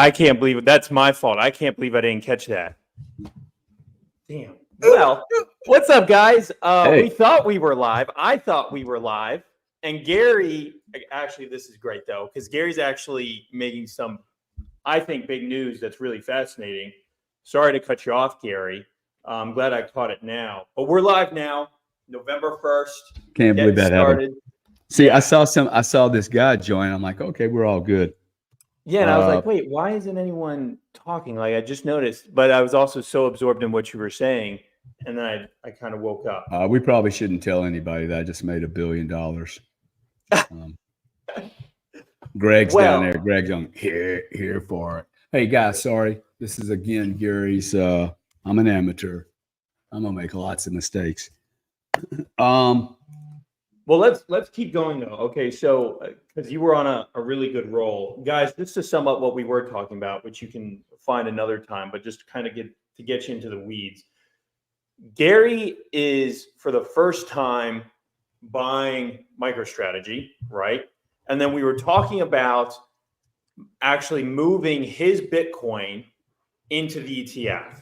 I can't believe it. That's my fault. I can't believe I didn't catch that. Damn. Well, what's up, guys? Hey. We thought we were live. I thought we were live. And Gary, actually, this is great, though, because Gary's actually making some, I think, big news that's really fascinating. Sorry to cut you off, Gary. I'm glad I caught it now. But we're live now, November 1st. Can't believe that happened. See, yeah. I saw this guy join. I'm like, okay, we're all good. Yeah, and I was like, wait, why isn't anyone talking? Like, I just noticed, but I was also so absorbed in what you were saying, and then I kind of woke up. We probably shouldn't tell anybody that I just made $1 billion. Greg's down there. Greg's on here for it. Hey, guys, sorry. This is, again, Gary's. I'm an amateur. I'm going to make lots of mistakes. Well, let's keep going, though. Okay, so because you were on a really good roll. Guys, just to sum up what we were talking about, which you can find another time, but just to kind of get you into the weeds. Gary is, for the first time, buying MicroStrategy, right? And then we were talking about actually moving his Bitcoin into the ETF.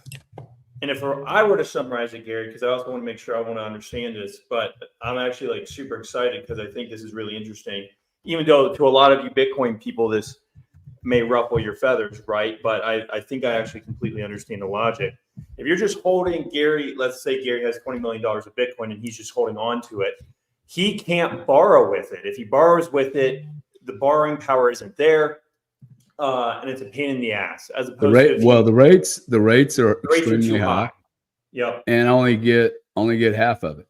And if I were to summarize it, Gary, because I also want to make sure I want to understand this, but I'm actually like super excited because I think this is really interesting. Even though to a lot of you Bitcoin people, this may ruffle your feathers, right? But I think I actually completely understand the logic. If you're just holding Gary, let's say Gary has $20 million of Bitcoin and he's just holding on to it, he can't borrow with it. If he borrows with it, the borrowing power isn't there. And it's a pain in the ass. As opposed to the rates are extremely high. Yep. And only get half of it.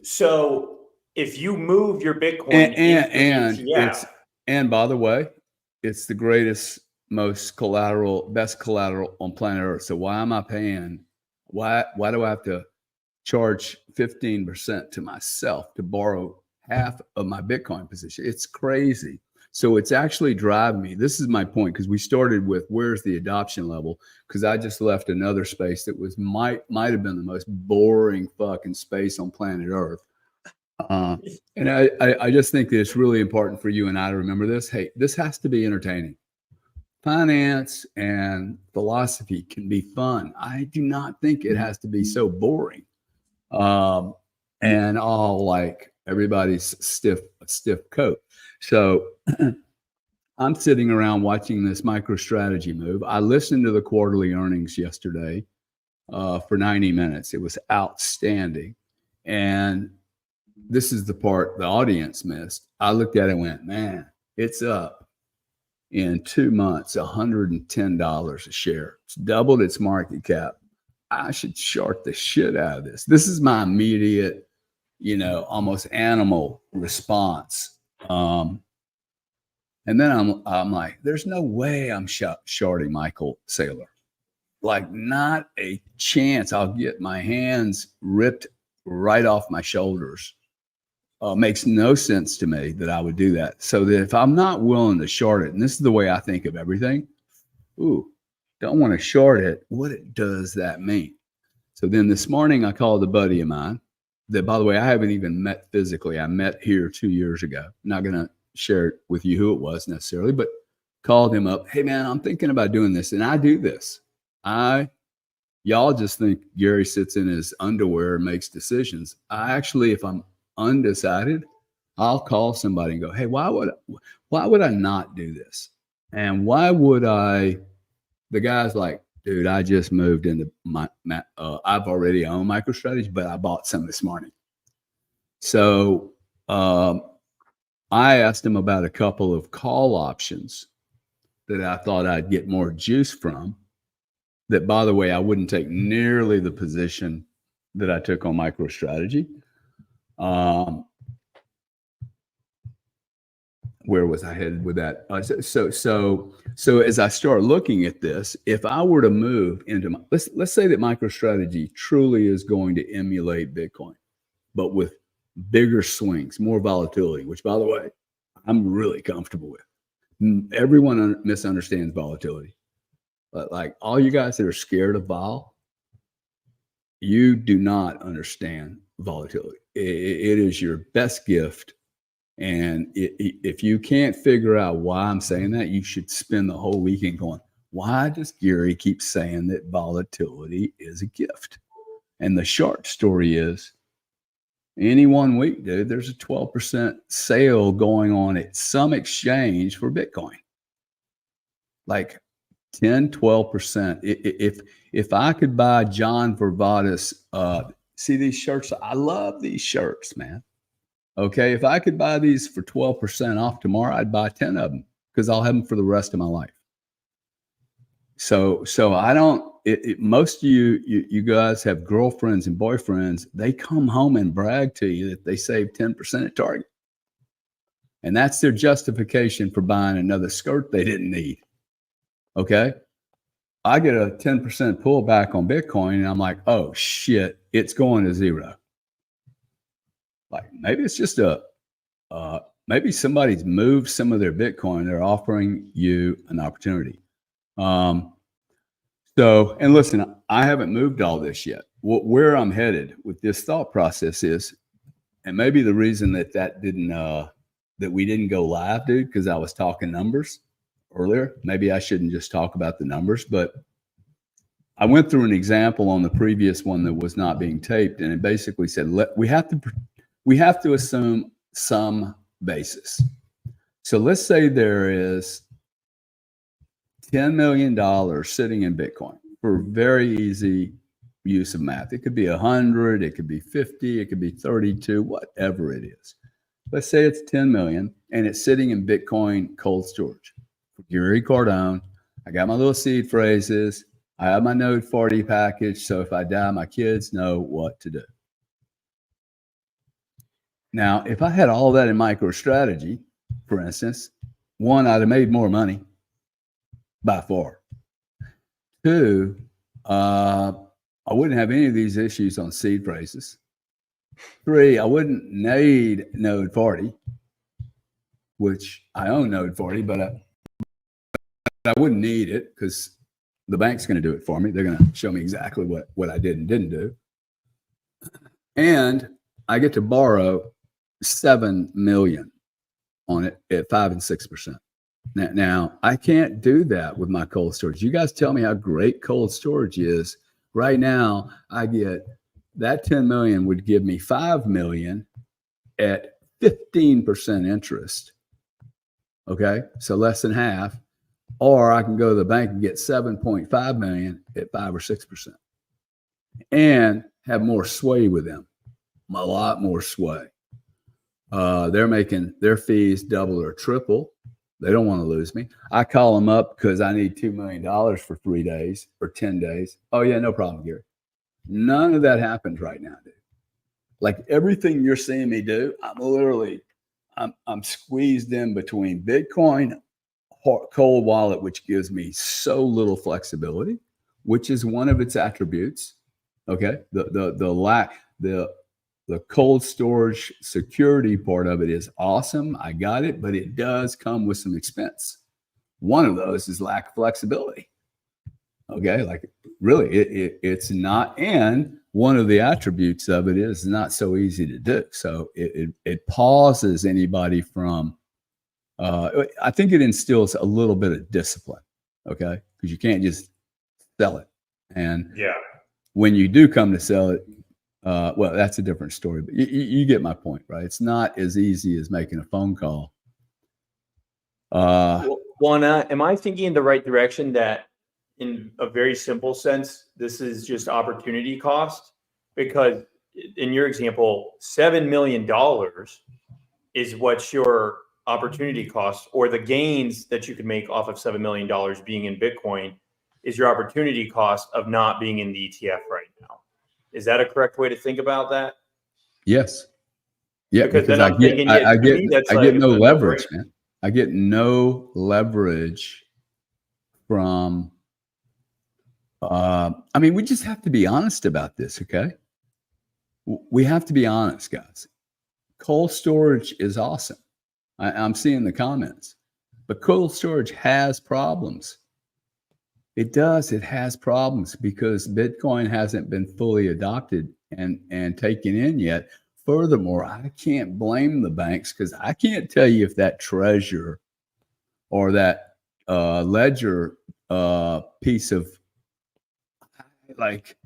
So if you move your Bitcoin and by the way, it's the greatest, best collateral on planet Earth. So why am I paying? Why do I have to charge 15% to myself to borrow half of my Bitcoin position? It's crazy. So it's actually driving me. This is my point, because we started with where's the adoption level, because I just left another space that was might have been the most boring fucking space on planet Earth. And I just think that it's really important for you and I to remember this. Hey, this has to be entertaining. Finance and philosophy can be fun. I do not think it has to be so boring. And all like everybody's stiff coat. So I'm sitting around watching this MicroStrategy move. I listened to the quarterly earnings yesterday for 90 minutes. It was outstanding. And this is the part the audience missed. I looked at it and went, man, it's up in 2 months, $110 a share. It's doubled its market cap. I should short the shit out of this. This is my immediate, almost animal response. And then I'm like, there's no way I'm shorting Michael Saylor. Like, not a chance. I'll get my hands ripped right off my shoulders. Makes no sense to me that I would do that. So that if I'm not willing to short it, and this is the way I think of everything, don't want to short it. What does that mean? So then this morning I called a buddy of mine that, by the way, I haven't even met physically. I met here 2 years ago. I'm not going to share it with you who it was necessarily, but called him up. Hey, man, I'm thinking about doing this. And I do this. Y'all just think Gary sits in his underwear and makes decisions. I actually, if I'm undecided, I'll call somebody and go, hey, why would I not do this? And why would I? The guy's like, dude, I just moved into I've already owned MicroStrategy, but I bought some this morning. So I asked him about a couple of call options that I thought I'd get more juice from. That, by the way, I wouldn't take nearly the position that I took on MicroStrategy. Where was I headed with that? So as I start looking at this, if I were to move into let's say that MicroStrategy truly is going to emulate Bitcoin, but with bigger swings, more volatility, which, by the way, I'm really comfortable with. Everyone misunderstands volatility. But like all you guys that are scared of vol, you do not understand volatility. It is your best gift And if you can't figure out why I'm saying that, you should spend the whole weekend going, why does Gary keep saying that volatility is a gift? And the short story is, any 1 week, dude, there's a 12% sale going on at some exchange for Bitcoin. Like 10, 12%. If I could buy John Varvatos, see these shirts? I love these shirts, man. Okay, if I could buy these for 12% off tomorrow, I'd buy 10 of them because I'll have them for the rest of my life. So I don't. Most of you guys have girlfriends and boyfriends. They come home and brag to you that they saved 10% at Target, and that's their justification for buying another skirt they didn't need. Okay, I get a 10% pullback on Bitcoin, and I'm like, oh shit, it's going to zero. Like maybe it's just maybe somebody's moved some of their Bitcoin. They're offering you an opportunity. So, and listen, I haven't moved all this yet. Where I'm headed with this thought process is, and maybe the reason that we didn't go live, dude, because I was talking numbers earlier. Maybe I shouldn't just talk about the numbers, but I went through an example on the previous one that was not being taped, and it basically said we have to assume some basis. So let's say there is $10 million sitting in Bitcoin for very easy use of math. It could be 100, it could be 50, it could be 32, whatever it is. Let's say it's 10 million and it's sitting in Bitcoin cold storage. Gary Cardone, I got my little seed phrases. I have my Node 40 package. So if I die, my kids know what to do. Now, if I had all that in MicroStrategy, for instance, one, I'd have made more money by far. Two, I wouldn't have any of these issues on seed phrases. Three, I wouldn't need Node 40, which I own Node 40, but I wouldn't need it because the bank's going to do it for me. They're going to show me exactly what I did and didn't do. And I get to borrow 7 million on it at 5 and 6%. Now, I can't do that with my cold storage. You guys tell me how great cold storage is. Right now, I get that 10 million would give me 5 million at 15% interest. Okay, so less than half. Or I can go to the bank and get 7.5 million at 5 or 6%, and have more sway with them, a lot more sway. They're making their fees double or triple. They don't want to lose me. I call them up because I need $2 million for 3 days or 10 days. Oh yeah, no problem, Gary. None of that happens right now, dude. Like everything you're seeing me do, I'm squeezed in between Bitcoin, cold wallet, which gives me so little flexibility, which is one of its attributes. Okay, the cold storage security part of it is awesome. I got it, but it does come with some expense. One of those is lack of flexibility. Okay, like really, it's not. And one of the attributes of it is not so easy to do. So it pauses anybody from. I think it instills a little bit of discipline. Okay, because you can't just sell it. And yeah, when you do come to sell it. Well, that's a different story, but you get my point, right? It's not as easy as making a phone call. Am I thinking in the right direction that in a very simple sense, this is just opportunity cost? Because in your example, $7 million is what's your opportunity cost, or the gains that you could make off of $7 million being in Bitcoin is your opportunity cost of not being in the ETF right now. Is that a correct way to think about that? Yes. Yeah, because then I'm thinking, I get no leverage, man. I get no leverage from. I mean, we just have to be honest about this, okay? We have to be honest, guys. Cold storage is awesome. I'm seeing the comments, but cold storage has problems. It does. It has problems because Bitcoin hasn't been fully adopted and taken in yet furthermore, I can't blame the banks because I can't tell you if that treasure or that ledger piece of, like,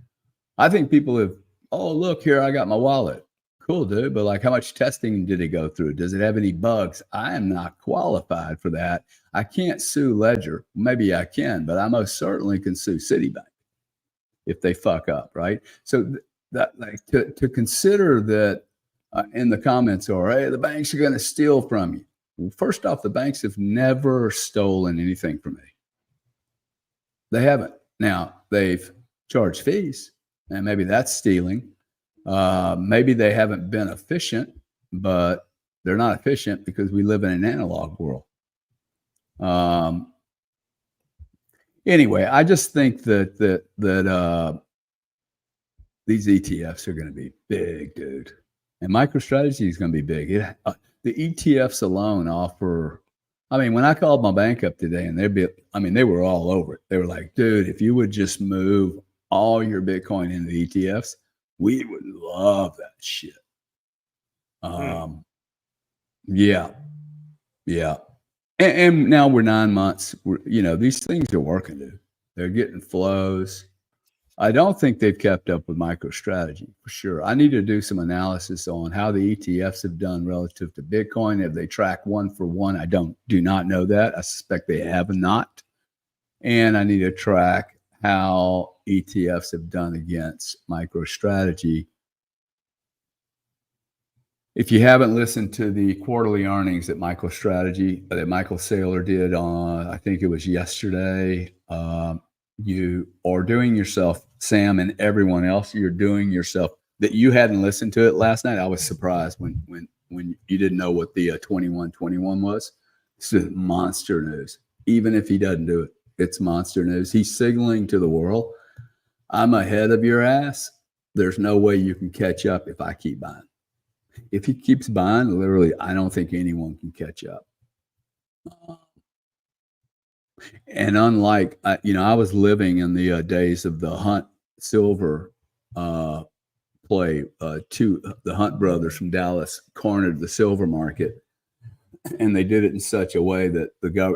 I think people have, oh, look here, I got my wallet. Cool, dude. But like, how much testing did it go through? Does it have any bugs? I am not qualified for that. I can't sue Ledger. Maybe I can, but I most certainly can sue Citibank if they fuck up, right? So that, like, to consider that in the comments are, hey, the banks are going to steal from you. Well, first off, the banks have never stolen anything from me. They haven't. Now, they've charged fees, and maybe that's stealing. Maybe they haven't been efficient, but they're not efficient because we live in an analog world. Anyway, I just think that these ETFs are going to be big, dude, and MicroStrategy is going to be big. The ETFs alone offer. I mean, when I called my bank up today, and they were all over it. They were like, dude, if you would just move all your Bitcoin into the ETFs, we would love that shit. Yeah. And now we're 9 months. These things are working, dude. They're getting flows. I don't think they've kept up with MicroStrategy for sure. I need to do some analysis on how the ETFs have done relative to Bitcoin. Have they tracked one for one? I do not know that. I suspect they have not. And I need to track how ETFs have done against MicroStrategy. If you haven't listened to the quarterly earnings that MicroStrategy, that Michael Saylor did on, I think it was yesterday, you are doing yourself, Sam, and everyone else, you're doing yourself, that you hadn't listened to it last night. I was surprised when you didn't know what the 2121 was. This is monster news. Even if he doesn't do it, it's monster news. He's signaling to the world, I'm ahead of your ass. There's no way you can catch up if I keep buying. If he keeps buying, literally, I don't think anyone can catch up. And unlike, I was living in the days of the Hunt Silver play. The Hunt brothers from Dallas cornered the silver market, and they did it in such a way that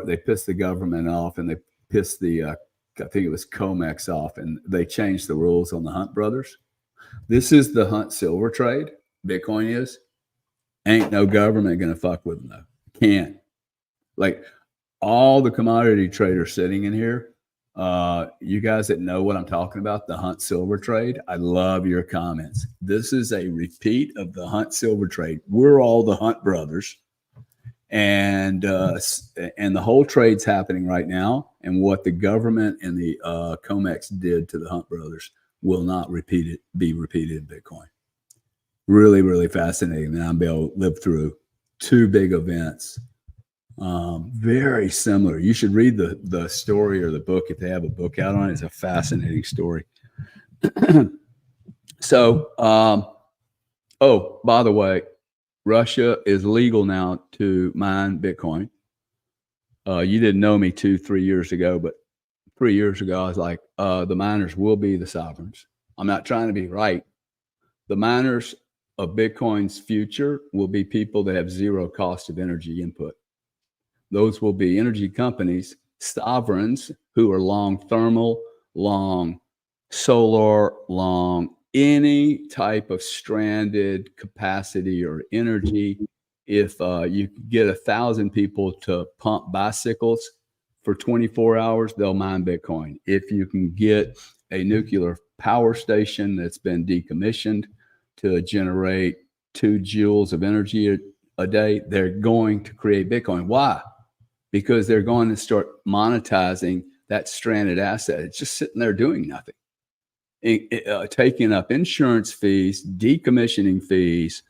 they pissed the government off, and they pissed I think it was COMEX off, and they changed the rules on the Hunt brothers. This is the Hunt Silver trade. Bitcoin is. Ain't no government going to fuck with them, though. Can't. Like, all the commodity traders sitting in here, you guys that know what I'm talking about, the Hunt Silver trade, I love your comments. This is a repeat of the Hunt Silver trade. We're all the Hunt brothers. And the whole trade's happening right now. And what the government and the COMEX did to the Hunt brothers will not be repeated in Bitcoin. Really, really fascinating. And I'll be able to live through two big events. Very similar. You should read the story or the book if they have a book out on it. It's a fascinating story. So, by the way, Russia is legal now to mine Bitcoin. You didn't know me 2-3 years ago, but 3 years ago, I was like, the miners will be the sovereigns. I'm not trying to be right. The miners of Bitcoin's future will be people that have zero cost of energy input. Those will be energy companies, sovereigns, who are long thermal, long solar, long any type of stranded capacity or energy. If you get 1,000 people to pump bicycles for 24 hours, they'll mine Bitcoin. If you can get a nuclear power station that's been decommissioned to generate 2 joules of energy a day, they're going to create Bitcoin. Why? Because they're going to start monetizing that stranded asset. It's just sitting there doing nothing. Taking up insurance fees, decommissioning fees,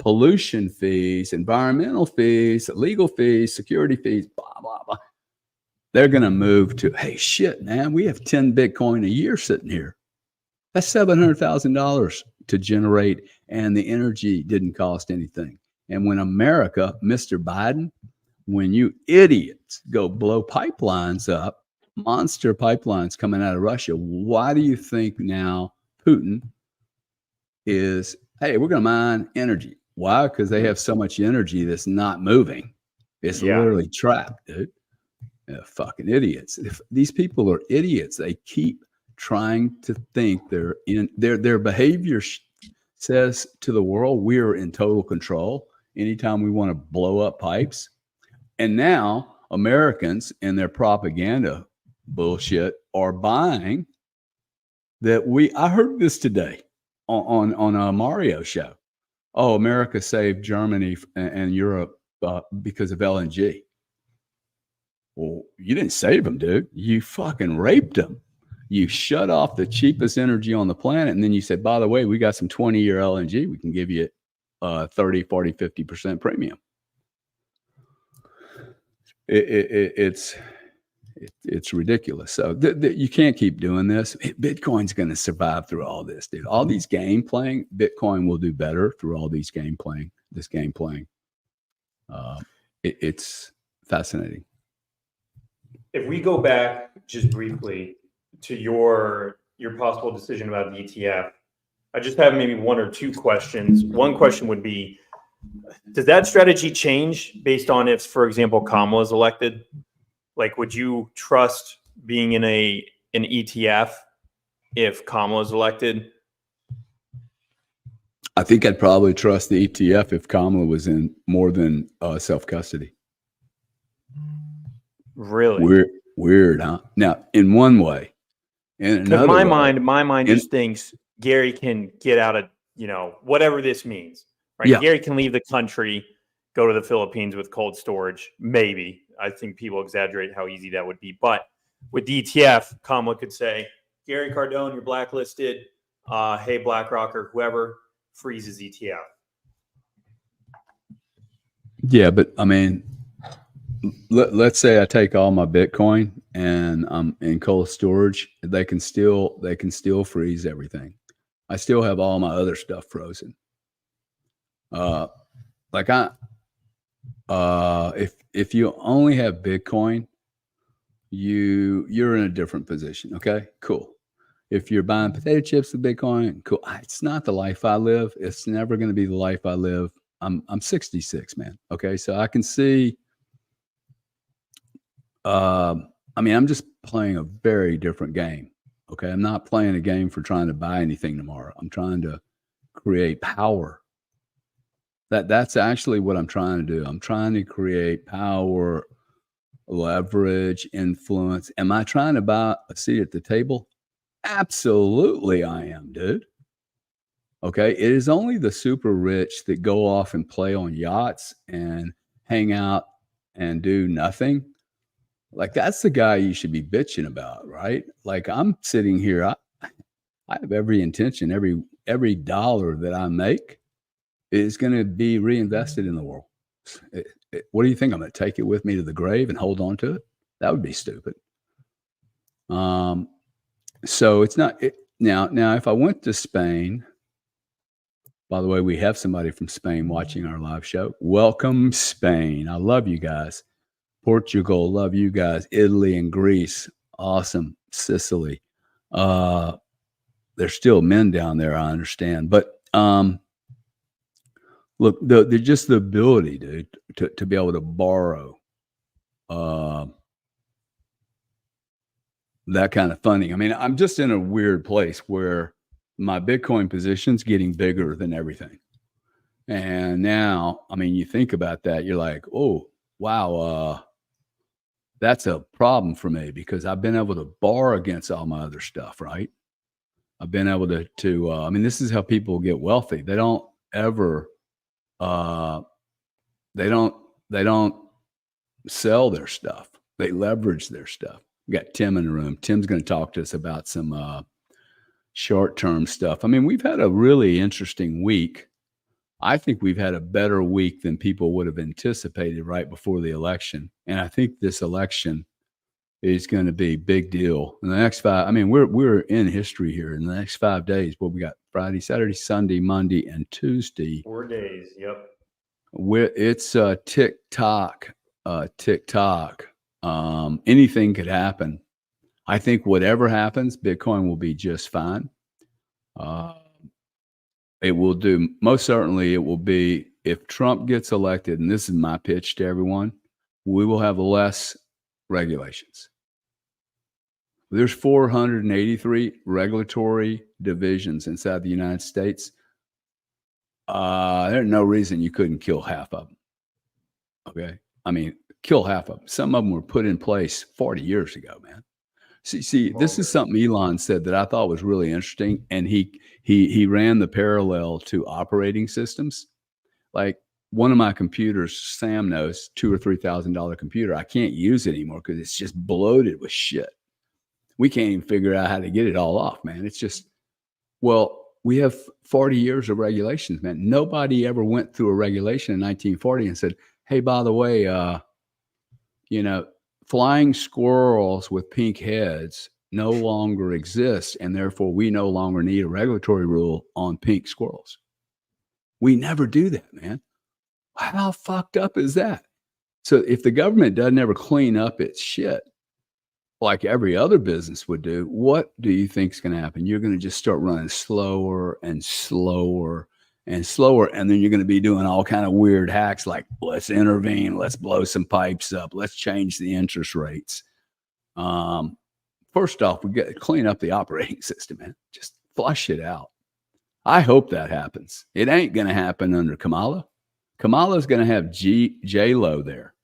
pollution fees, environmental fees, legal fees, security fees, blah, blah, blah. They're going to move to, hey, shit, man, we have 10 Bitcoin a year sitting here. That's $700,000 to generate, and the energy didn't cost anything. And when America, Mr. Biden, when you idiots go blow pipelines up, monster pipelines coming out of Russia, why do you think now Putin is Hey, we're going to mine energy. Why? Because they have so much energy that's not moving. It's Yeah. literally trapped, dude. Fucking idiots. If these people are idiots, they keep trying to think they're in their behavior says to the world, we're in total control anytime we want to blow up pipes. And now Americans and their propaganda bullshit are buying that I heard this today on a Mario show. Oh, America saved Germany and Europe because of LNG. Well, you didn't save them, dude. You fucking raped them. You shut off the cheapest energy on the planet. And then you said, by the way, we got some 20-year LNG. We can give you 30, 40, 50% premium. It's ridiculous. So you can't keep doing this. Bitcoin's going to survive through all this, dude. All these game playing, Bitcoin will do better through all these game playing. It's fascinating. If we go back just briefly to your possible decision about the ETF, I just have maybe one or two questions. One question would be, does that strategy change based on if, for example, Kamala is elected? Like, would you trust being in an ETF if Kamala is elected? I think I'd probably trust the ETF if Kamala was in more than self-custody. Really? Weird, huh? Now, in one way. Because my mind just thinks Gary can get out of, whatever this means. Right? Yeah. Gary can leave the country, go to the Philippines with cold storage. Maybe. I think people exaggerate how easy that would be. But with the ETF, Kamala could say, Gary Cardone, you're blacklisted. Hey, BlackRock or whoever freezes ETF. Yeah, but I mean, let's say I take all my Bitcoin and I'm in cold storage. They can still freeze everything. I still have all my other stuff frozen. If you only have Bitcoin, you're in a different position. Okay, cool. If you're buying potato chips with Bitcoin, cool. It's not the life I live. It's never going to be the life I live. I'm 66, man. Okay, so I can see. I'm just playing a very different game. Okay, I'm not playing a game for trying to buy anything tomorrow. I'm trying to create power. That's actually what I'm trying to do. I'm trying to create power, leverage, influence. Am I trying to buy a seat at the table? Absolutely, I am, dude. Okay, it is only the super rich that go off and play on yachts and hang out and do nothing. Like, that's the guy you should be bitching about, right? Like, I'm sitting here, I have every intention, every dollar that I make is going to be reinvested in the world. What do you think? I'm going to take it with me to the grave and hold on to it? That would be stupid. So it's not now. If I went to Spain, by the way, we have somebody from Spain watching our live show. Welcome, Spain. I love you guys. Portugal, love you guys. Italy and Greece, awesome. Sicily. There's still men down there, I understand, but look, just the ability, dude, to be able to borrow that kind of funding. I mean, I'm just in a weird place where my Bitcoin position's getting bigger than everything. And now, I mean, you think about that, you're like, oh, wow, that's a problem for me because I've been able to borrow against all my other stuff, right? I've been able to I mean, this is how people get wealthy. They don't ever they don't sell their stuff. They leverage their stuff. We got Tim in the room. Tim's going to talk to us about some short-term stuff. I mean, we've had a really interesting week. I think we've had a better week than people would have anticipated right before the election. And I think this election is going to be a big deal. In the next 5, I mean, we're in history here. In the next 5 days, we got Friday, Saturday, Sunday, Monday, and Tuesday. 4 days, yep. It's TikTok. Anything could happen. I think whatever happens, Bitcoin will be just fine. it will do, most certainly it will be, if Trump gets elected, and this is my pitch to everyone, we will have less regulations. There's 483 regulatory divisions inside the United States. There's no reason you couldn't kill half of them. Okay. I mean, kill half of them. Some of them were put in place 40 years ago, man. See, this is something Elon said that I thought was really interesting. And he ran the parallel to operating systems. Like one of my computers, Sam knows, $2,000 or $3,000 computer. I can't use it anymore because it's just bloated with shit. We can't even figure out how to get it all off, man. It's just, well, we have 40 years of regulations, man. Nobody ever went through a regulation in 1940 and said, hey, by the way, flying squirrels with pink heads no longer exist, and therefore we no longer need a regulatory rule on pink squirrels. We never do that, man. How fucked up is that? So if the government doesn't ever clean up its shit like every other business would do, what do you think is going to happen? You're going to just start running slower and slower and slower, and then you're going to be doing all kind of weird hacks like, let's intervene, let's blow some pipes up, let's change the interest rates. First off, we got to clean up the operating system, man. Just flush it out. I hope that happens. It ain't going to happen under Kamala. Kamala's going to have J-Lo there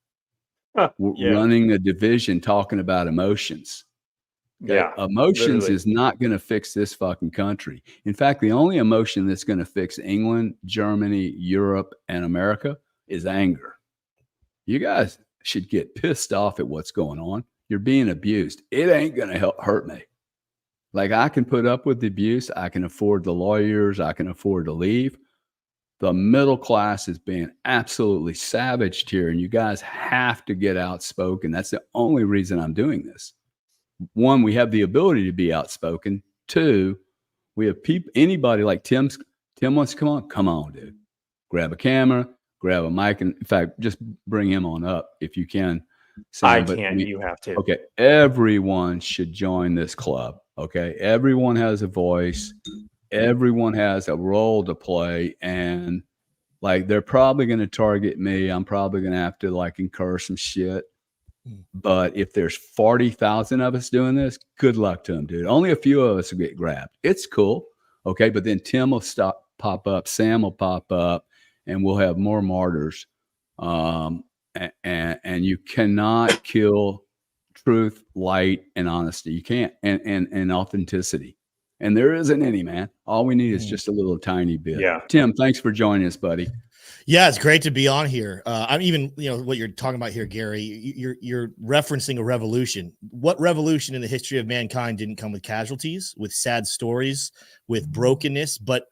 running a division talking about emotions. Okay? Yeah. Emotions literally. is not going to fix this fucking country. In fact, the only emotion that's going to fix England, Germany, Europe, and America is anger. You guys should get pissed off at what's going on. You're being abused. It ain't going to hurt me. Like, I can put up with the abuse. I can afford the lawyers. I can afford to leave. The middle class is being absolutely savaged here, and you guys have to get outspoken. That's the only reason I'm doing this. One, we have the ability to be outspoken. Two, we have people, anybody like Tim wants to come on. Come on, dude. Grab a camera, grab a mic, and in fact, just bring him on up if you can. Sam, you have to. Okay, everyone should join this club. Okay, everyone has a voice. Everyone has a role to play, and like, they're probably going to target me. I'm probably going to have to like incur some shit. But if there's 40,000 of us doing this, good luck to them, dude. Only a few of us will get grabbed. It's cool. Okay. But then Tim will pop up, Sam will pop up, and we'll have more martyrs. And you cannot kill truth, light, and honesty. You can't, and authenticity. And there isn't any, man. All we need is just a little tiny bit. Yeah. Tim, thanks for joining us, buddy. Yeah, it's great to be on here. I'm even, what you're talking about here, Gary, you're referencing a revolution. What revolution in the history of mankind didn't come with casualties, with sad stories, with brokenness? But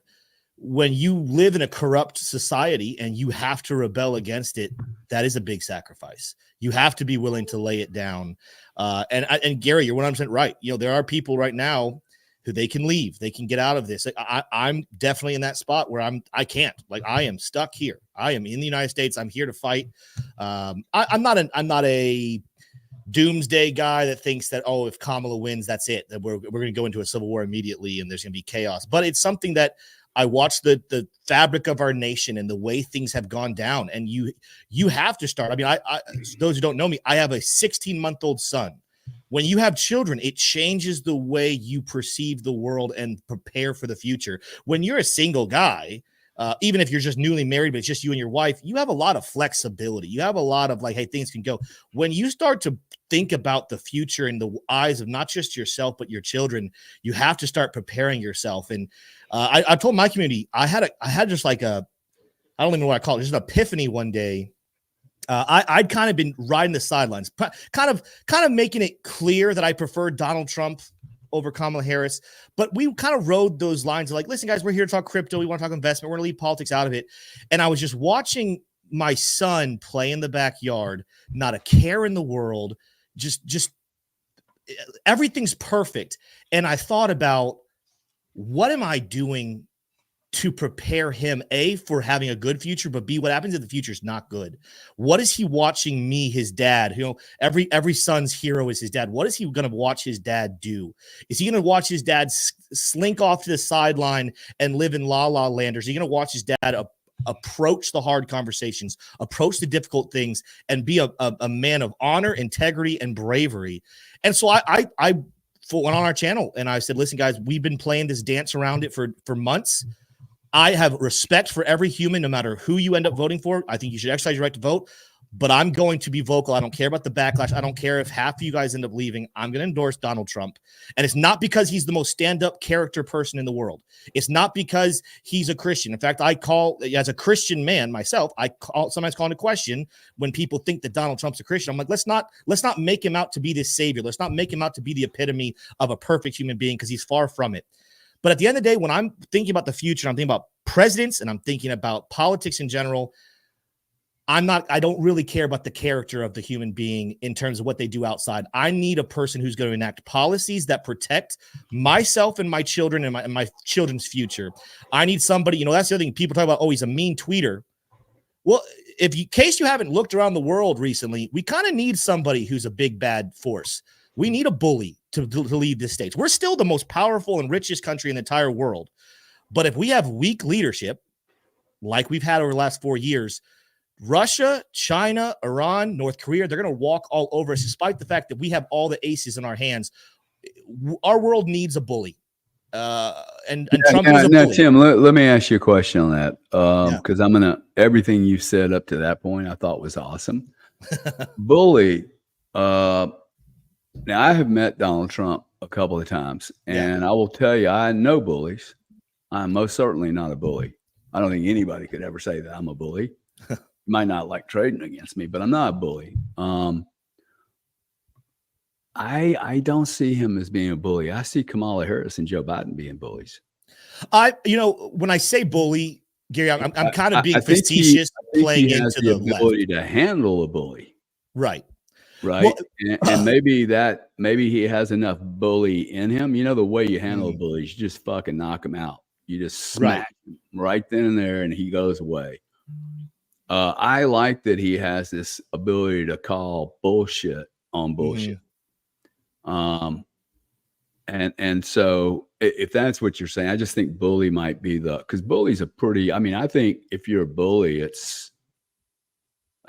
when you live in a corrupt society and you have to rebel against it, that is a big sacrifice. You have to be willing to lay it down. And Gary, you're 100% right. There are people right now who they can leave, they can get out of this. I'm definitely in that spot where I can't. Like, I am stuck here. I am in the United States. I'm here to fight. I'm not a doomsday guy that thinks that, oh, if Kamala wins, that's it, that we're going to go into a civil war immediately and there's going to be chaos. But it's something that I watch the fabric of our nation and the way things have gone down. And you have to start. I mean, I those who don't know me, I have a 16-month-old son. When you have children, it changes the way you perceive the world and prepare for the future. When you're a single guy, even if you're just newly married, but it's just you and your wife, you have a lot of flexibility. You have a lot of like, hey, things can go. When you start to think about the future in the eyes of not just yourself, but your children, you have to start preparing yourself. And I told my community, I had just like I don't even know what I call it, just an epiphany one day. I'd kind of been riding the sidelines, kind of making it clear that I preferred Donald Trump over Kamala Harris. But we kind of rode those lines of like, listen, guys, we're here to talk crypto. We want to talk investment. We're going to leave politics out of it. And I was just watching my son play in the backyard, not a care in the world, just everything's perfect. And I thought about, what am I doing to prepare him, A, for having a good future, but B, what happens if the future is not good? What is he watching me, his dad? You know, every son's hero is his dad. What is he going to watch his dad do? Is he going to watch his dad slink off to the sideline and live in la la land? Or is he going to watch his dad approach the hard conversations, approach the difficult things, and be a man of honor, integrity, and bravery? And so I went on our channel and I said, listen, guys, we've been playing this dance around it for months. I have respect for every human, no matter who you end up voting for. I think you should exercise your right to vote, but I'm going to be vocal. I don't care about the backlash. I don't care if half of you guys end up leaving. I'm going to endorse Donald Trump. And it's not because he's the most stand-up character person in the world. It's not because he's a Christian. In fact, I call, as a Christian man myself, sometimes call into question when people think that Donald Trump's a Christian. I'm like, let's not make him out to be this savior. Let's not make him out to be the epitome of a perfect human being, because he's far from it. But at the end of the day, when I'm thinking about the future, I'm thinking about presidents and I'm thinking about politics in general. I don't really care about the character of the human being in terms of what they do outside. I need a person who's going to enact policies that protect myself and my children and my children's future. I need somebody, that's the other thing. People talk about, oh, he's a mean tweeter. Well, in case you haven't looked around the world recently, we kind of need somebody who's a big bad force. We need a bully to lead the states. We're still the most powerful and richest country in the entire world. But if we have weak leadership, like we've had over the last 4 years, Russia, China, Iran, North Korea, they're going to walk all over us, despite the fact that we have all the aces in our hands. Our world needs a bully. And Trump is a bully. Tim, let me ask you a question on that. Because everything you said up to that point, I thought was awesome. Bully. Now, I have met Donald Trump a couple of times, and I will tell you, I know bullies. I'm most certainly not a bully. I don't think anybody could ever say that I'm a bully. You might not like trading against me, but I'm not a bully. I don't see him as being a bully. I see Kamala Harris and Joe Biden being bullies. When I say bully, Gary, I'm kind of being facetious, playing into the ability left. to handle a bully. Right. Well, and maybe he has enough bully in him. The way you handle a bully is you just fucking knock him out. You just smack him right then and there, and he goes away. I like that he has this ability to call bullshit on bullshit. And so if that's what you're saying, I just think bully might be because bully's I think if you're a bully, it's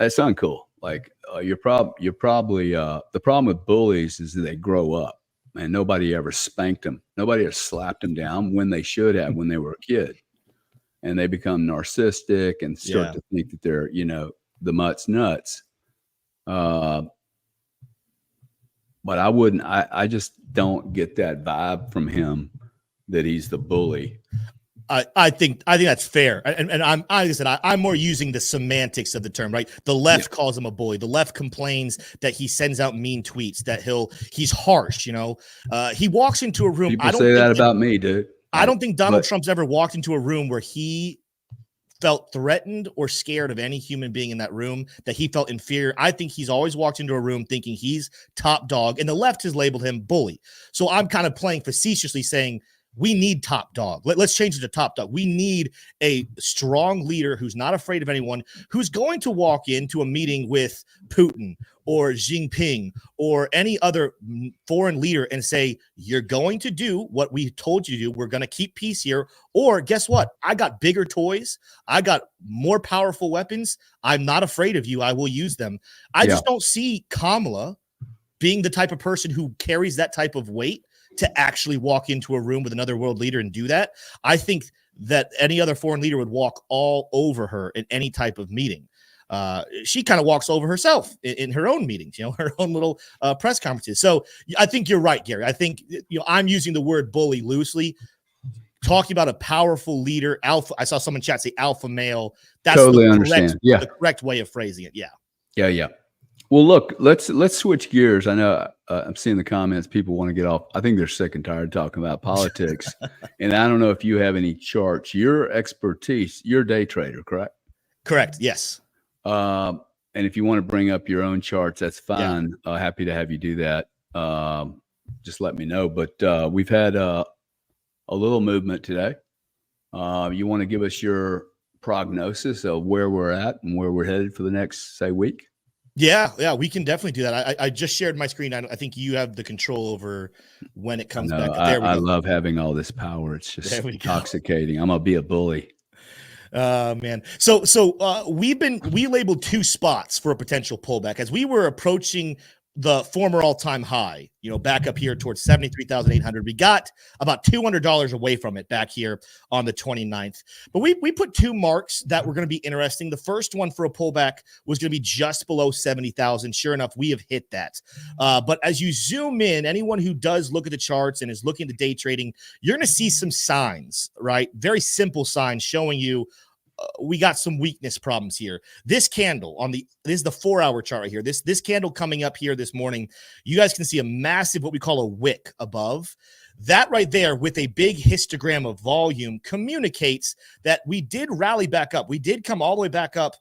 uncool. Like you're probably the problem with bullies is that they grow up and nobody ever spanked them. Nobody ever slapped them down when they should have when they were a kid, and they become narcissistic and start to think that they're the mutt's nuts. But I just don't get that vibe from him that he's the bully. I think that's fair, and I'm like I said, I'm more using the semantics of the term, right? The left calls him a bully. The left complains that he sends out mean tweets, that he's harsh. He walks into a room. People say that about me, dude. I don't think Donald Trump's ever walked into a room where he felt threatened or scared of any human being in that room, that he felt inferior. I think he's always walked into a room thinking he's top dog, and the left has labeled him bully. So I'm kind of playing facetiously saying, we need top dog. Let's change it to top dog. We need a strong leader who's not afraid of anyone, who's going to walk into a meeting with Putin or Xi Jinping or any other foreign leader and say, you're going to do what we told you to do. We're going to keep peace here. Or guess what? I got bigger toys. I got more powerful weapons. I'm not afraid of you. I will use them. I just don't see Kamala being the type of person who carries that type of weight to actually walk into a room with another world leader and do that. I think that any other foreign leader would walk all over her in any type of meeting. She kind of walks over herself in her own meetings, her own little press conferences. So I think you're right, Gary. I think I'm using the word bully loosely, talking about a powerful leader, alpha. I saw someone in chat say alpha male. That's totally the correct way of phrasing it. Yeah. Well, look, let's switch gears. I know I'm seeing the comments. People want to get off. I think they're sick and tired of talking about politics. And I don't know if you have any charts. Your expertise, you're a day trader, correct? Correct. Yes. And if you want to bring up your own charts, that's fine. Happy to have you do that. Just let me know. But we've had a little movement today. You want to give us your prognosis of where we're at and where we're headed for the next, say, week? Yeah, we can definitely do that. I just shared my screen. I think you have the control over when it comes back. There we go. I love having all this power. It's just intoxicating. I'm gonna be a bully. Man. So we labeled 2 spots for a potential pullback as we were approaching the former all-time high, back up here towards 73,800. We got about $200 away from it back here on the 29th. But we put 2 marks that were going to be interesting. The first one for a pullback was going to be just below 70,000. Sure enough, we have hit that. But as you zoom in, anyone who does look at the charts and is looking to day trading, you're going to see some signs, right? Very simple signs showing you we got some weakness problems here. This candle this is the 4-hour chart right here. This candle coming up here this morning, you guys can see a massive, what we call a wick above. That right there with a big histogram of volume communicates that we did rally back up. We did come all the way back up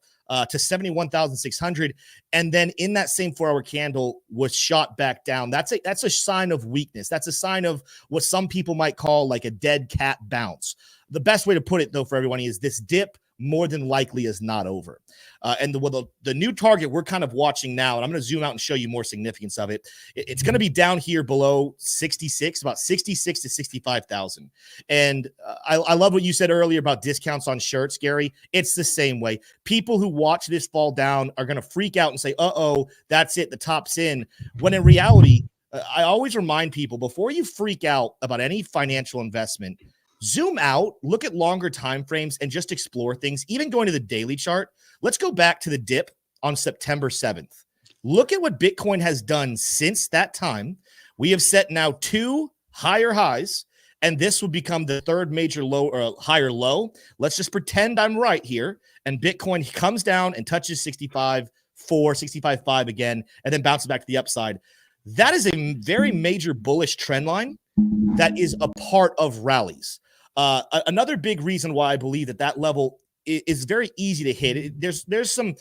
to 71,600. And then in that same 4-hour candle was shot back down. That's a sign of weakness. That's a sign of what some people might call like a dead cat bounce. The best way to put it, though, for everyone is this dip more than likely is not over. And the new target we're kind of watching now, and I'm going to zoom out and show you more significance of it. It's going to be down here below 66, about 66 to 65,000. And I love what you said earlier about discounts on shirts, Gary. It's the same way. People who watch this fall down are going to freak out and say, uh-oh, that's it, the top's in. When in reality, I always remind people, before you freak out about any financial investment, zoom out, look at longer time frames, and just explore things. Even going to the daily chart, let's go back to the dip on September 7th. Look at what Bitcoin has done since that time. We have set now 2 higher highs, and this will become the 3rd major low or higher low. Let's just pretend I'm right here, and Bitcoin comes down and touches 65.4, 65.5 again, and then bounces back to the upside. That is a very major bullish trend line that is a part of rallies. Another big reason why I believe that level is very easy to hit. There's some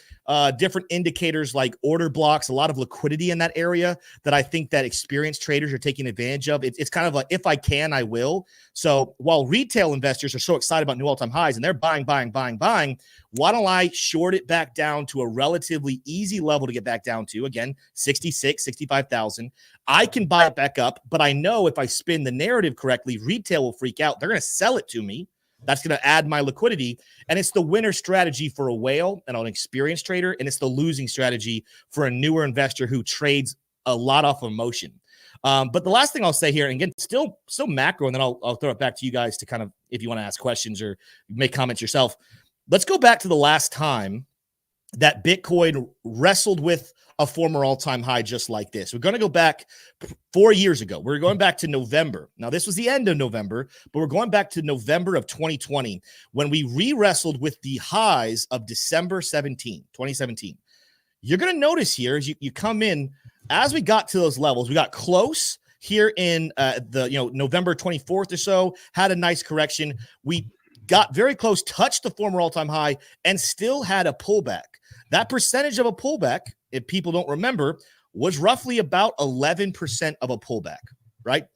different indicators like order blocks, a lot of liquidity in that area that I think that experienced traders are taking advantage of. It's kind of like, if I can, I will. So while retail investors are so excited about new all-time highs and they're buying, why don't I short it back down to a relatively easy level to get back down to, again, 66, 65,000. I can buy it back up, but I know if I spin the narrative correctly, retail will freak out. They're going to sell it to me. That's going to add my liquidity. And it's the winner strategy for a whale and an experienced trader. And it's the losing strategy for a newer investor who trades a lot off emotion. But the last thing I'll say here, and again, still macro, and then I'll throw it back to you guys to kind of, if you want to ask questions or make comments yourself. Let's go back to the last time that Bitcoin wrestled with a former all-time high just like this. We're going to go back 4 years ago. We're going back to November. Now, this was the end of November, but we're going back to November of 2020 when we re-wrestled with the highs of December 2017. You're going to notice here as you come in, as we got to those levels, we got close here in November 24th or so, had a nice correction. We got very close, touched the former all-time high, and still had a pullback. That percentage of a pullback, if people don't remember, was roughly about 11% of a pullback, right?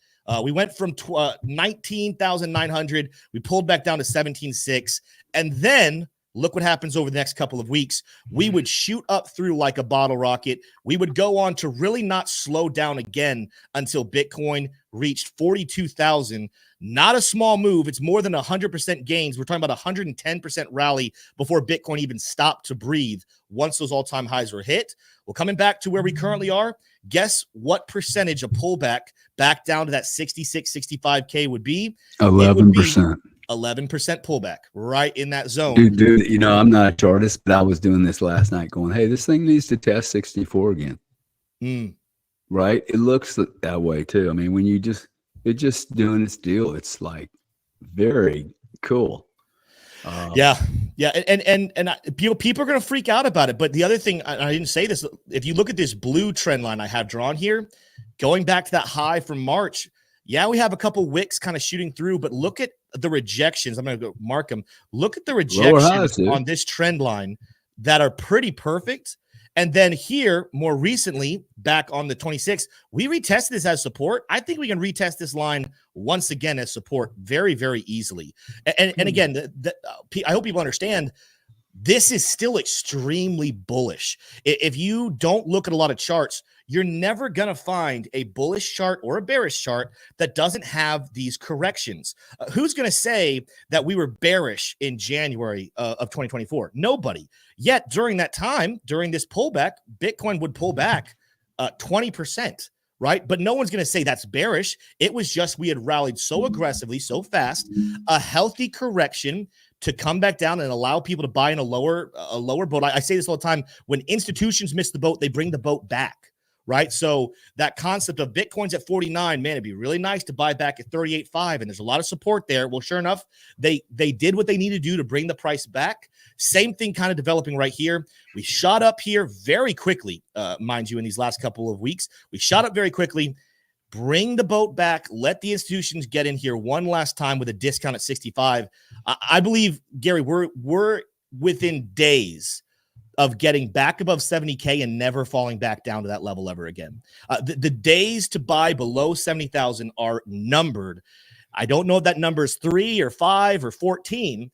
We went from 19,900. We pulled back down to 17.6. And then look what happens over the next couple of weeks. We would shoot up through like a bottle rocket. We would go on to really not slow down again until Bitcoin reached 42,000. Not a small move. It's more than 100% gains. We're talking about 110% rally before Bitcoin even stopped to breathe once those all-time highs were hit. Well, coming back to where we currently are, guess what percentage of pullback back down to that 66, 65K would be? 11%. 11% pullback right in that zone. Dude, I'm not a chartist, but I was doing this last night going, hey, this thing needs to test 64 again. Right? It looks that way too. I mean, when it's just doing its deal, it's like very cool. Yeah. And people are going to freak out about it. But the other thing, I didn't say this, if you look at this blue trend line I have drawn here, going back to that high from March, yeah, we have a couple wicks kind of shooting through, but look at the rejections. I'm going to go mark them. Look at the rejections on this trend line that are pretty perfect. And then here, more recently, back on the 26th. We retested this as support. I think we can retest this line once again as support very, very easily. And again, I hope people understand this is still extremely bullish. If you don't look at a lot of charts, you're never going to find a bullish chart or a bearish chart that doesn't have these corrections. Who's going to say that we were bearish in January of 2024? Nobody. Yet during that time, during this pullback, Bitcoin would pull back 20%. Right. But no one's going to say that's bearish. It was just we had rallied so aggressively, so fast, a healthy correction to come back down and allow people to buy in a lower boat. I say this all the time. When institutions miss the boat, they bring the boat back. Right. So that concept of Bitcoin's at 49, man, it'd be really nice to buy back at 38.5. And there's a lot of support there. Well, sure enough, they did what they needed to do to bring the price back. Same thing kind of developing right here. We shot up here very quickly, mind you, in these last couple of weeks. We shot up very quickly. Bring the boat back. Let the institutions get in here one last time with a discount at 65. I believe, Gary, we're within days of getting back above 70K and never falling back down to that level ever again. The days to buy below 70,000 are numbered. I don't know if that number is 3 or 5 or 14.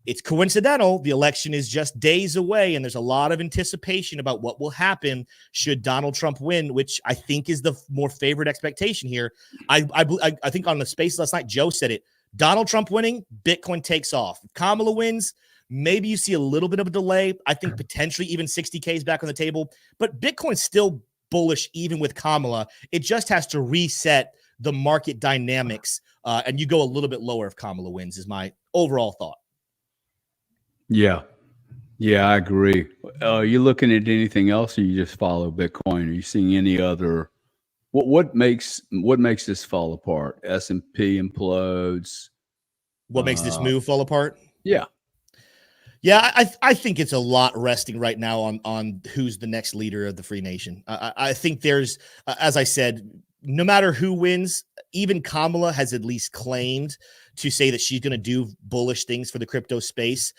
It's coincidental. The election is just days away, and there's a lot of anticipation about what will happen should Donald Trump win, which I think is the more favored expectation here. I think on the space last night, Joe said it. Donald Trump winning, Bitcoin takes off. If Kamala wins, maybe you see a little bit of a delay. I think potentially even 60K is back on the table, but Bitcoin's still bullish even with Kamala. It just has to reset the market dynamics, and you go a little bit lower if Kamala wins is my overall thought. Yeah, I agree. Are you looking at anything else, or you just follow Bitcoin? Are you seeing any other? What makes this fall apart? S&P implodes. What makes this move fall apart? Yeah. Yeah, I think it's a lot resting right now on who's the next leader of the free nation. I think there's, as I said, no matter who wins, even Kamala has at least claimed to say that she's going to do bullish things for the crypto space.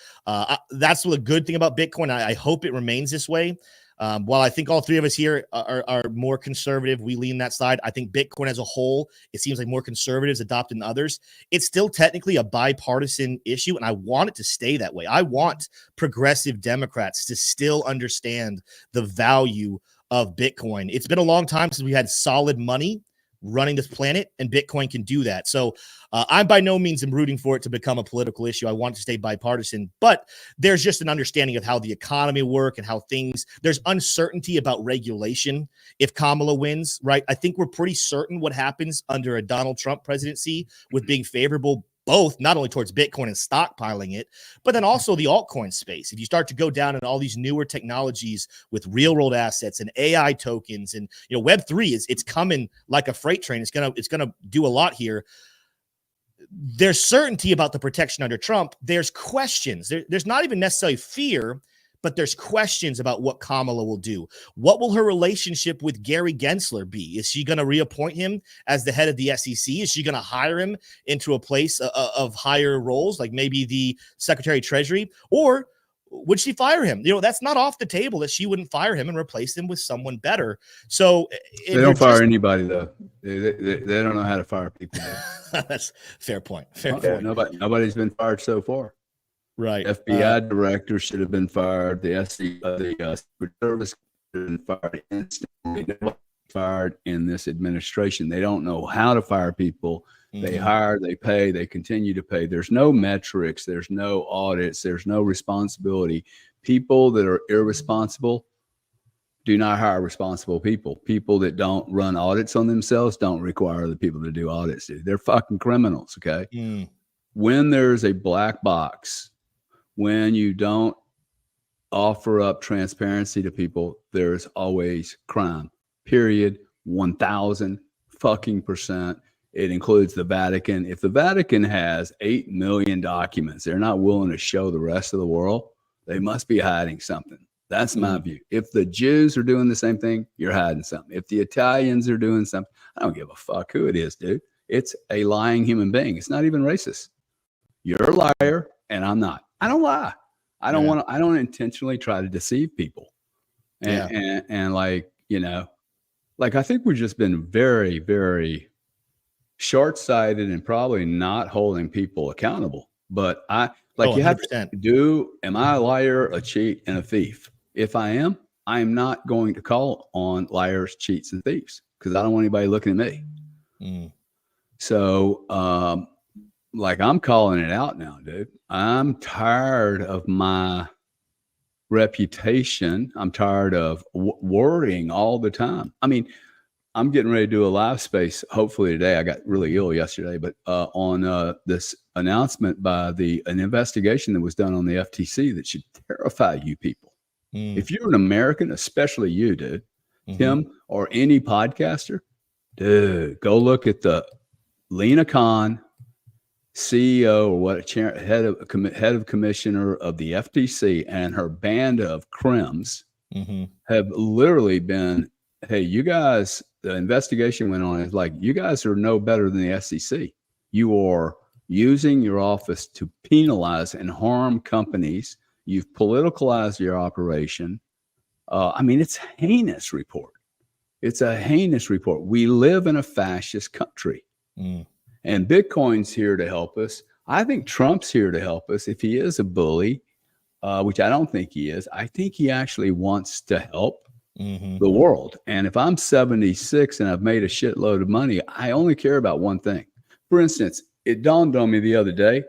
That's a good thing about Bitcoin. I hope it remains this way. While I think all three of us here are more conservative, we lean that side. I think Bitcoin as a whole, it seems like more conservatives adopt than others. It's still technically a bipartisan issue, and I want it to stay that way. I want progressive Democrats to still understand the value of Bitcoin. It's been a long time since we had solid money running this planet, and Bitcoin can do that. So I'm by no means am rooting for it to become a political issue. I want it to stay bipartisan, but there's just an understanding of how the economy work and how there's uncertainty about regulation if Kamala wins, right? I think we're pretty certain what happens under a Donald Trump presidency with being favorable both not only towards Bitcoin and stockpiling it, but then also the altcoin space. If you start to go down in all these newer technologies with real world assets and AI tokens and, Web3 it's coming like a freight train. It's going to do a lot here. There's certainty about the protection under Trump. There's questions. There's not even necessarily fear, but there's questions about what Kamala will do. What will her relationship with Gary Gensler be? Is she going to reappoint him as the head of the SEC? Is she going to hire him into a place of higher roles, like maybe the Secretary of Treasury? Or would she fire him? That's not off the table that she wouldn't fire him and replace him with someone better. So they don't fire anybody, though. They don't know how to fire people. That's fair point. Nobody's been fired so far. Right. FBI director should have been fired. The Secret Service should have been fired instantly. Nobody fired in this administration. They don't know how to fire people. Mm-hmm. They hire, they pay, they continue to pay. There's no metrics. There's no audits. There's no responsibility. People that are irresponsible do not hire responsible people. People that don't run audits on themselves don't require the people to do audits. They're fucking criminals, okay? Mm. When there's a black box, when you don't offer up transparency to people, there's always crime. Period. 1,000 fucking %. It includes the Vatican. If the Vatican has 8 million documents, they're not willing to show the rest of the world, they must be hiding something. That's my view. If the Jews are doing the same thing, you're hiding something. If the Italians are doing something, I don't give a fuck who it is, dude. It's a lying human being. It's not even racist. You're a liar, and I'm not. I don't lie. I don't intentionally try to deceive people. And like, I think we've just been very, very short-sighted and probably not holding people accountable. But Oh, you have 100%. to am I a liar, a cheat, and a thief? If I am not going to call on liars, cheats, and thieves because I don't want anybody looking at me. Mm. So, like, I'm calling it out now, dude. I'm tired of my reputation. I'm tired of worrying all the time. I mean, I'm getting ready to do a live space hopefully today. I got really ill yesterday, but on this announcement by an investigation that was done on the FTC that should terrify you people. If you're an American, especially you, dude, Tim, or any podcaster, dude, go look at the Lena Khan, CEO or head of commissioner of the FTC, and her band of crims have literally been, hey, you guys, the investigation went on. It's like, you guys are no better than the SEC. You are using your office to penalize and harm companies. You've politicalized your operation. I mean, it's a heinous report. It's a heinous report. We live in a fascist country. And Bitcoin's here to help us. I think Trump's here to help us. If he is a bully, which I don't think he is, I think he actually wants to help the world. And if I'm 76 and I've made a shitload of money, I only care about one thing. For instance, it dawned on me the other day,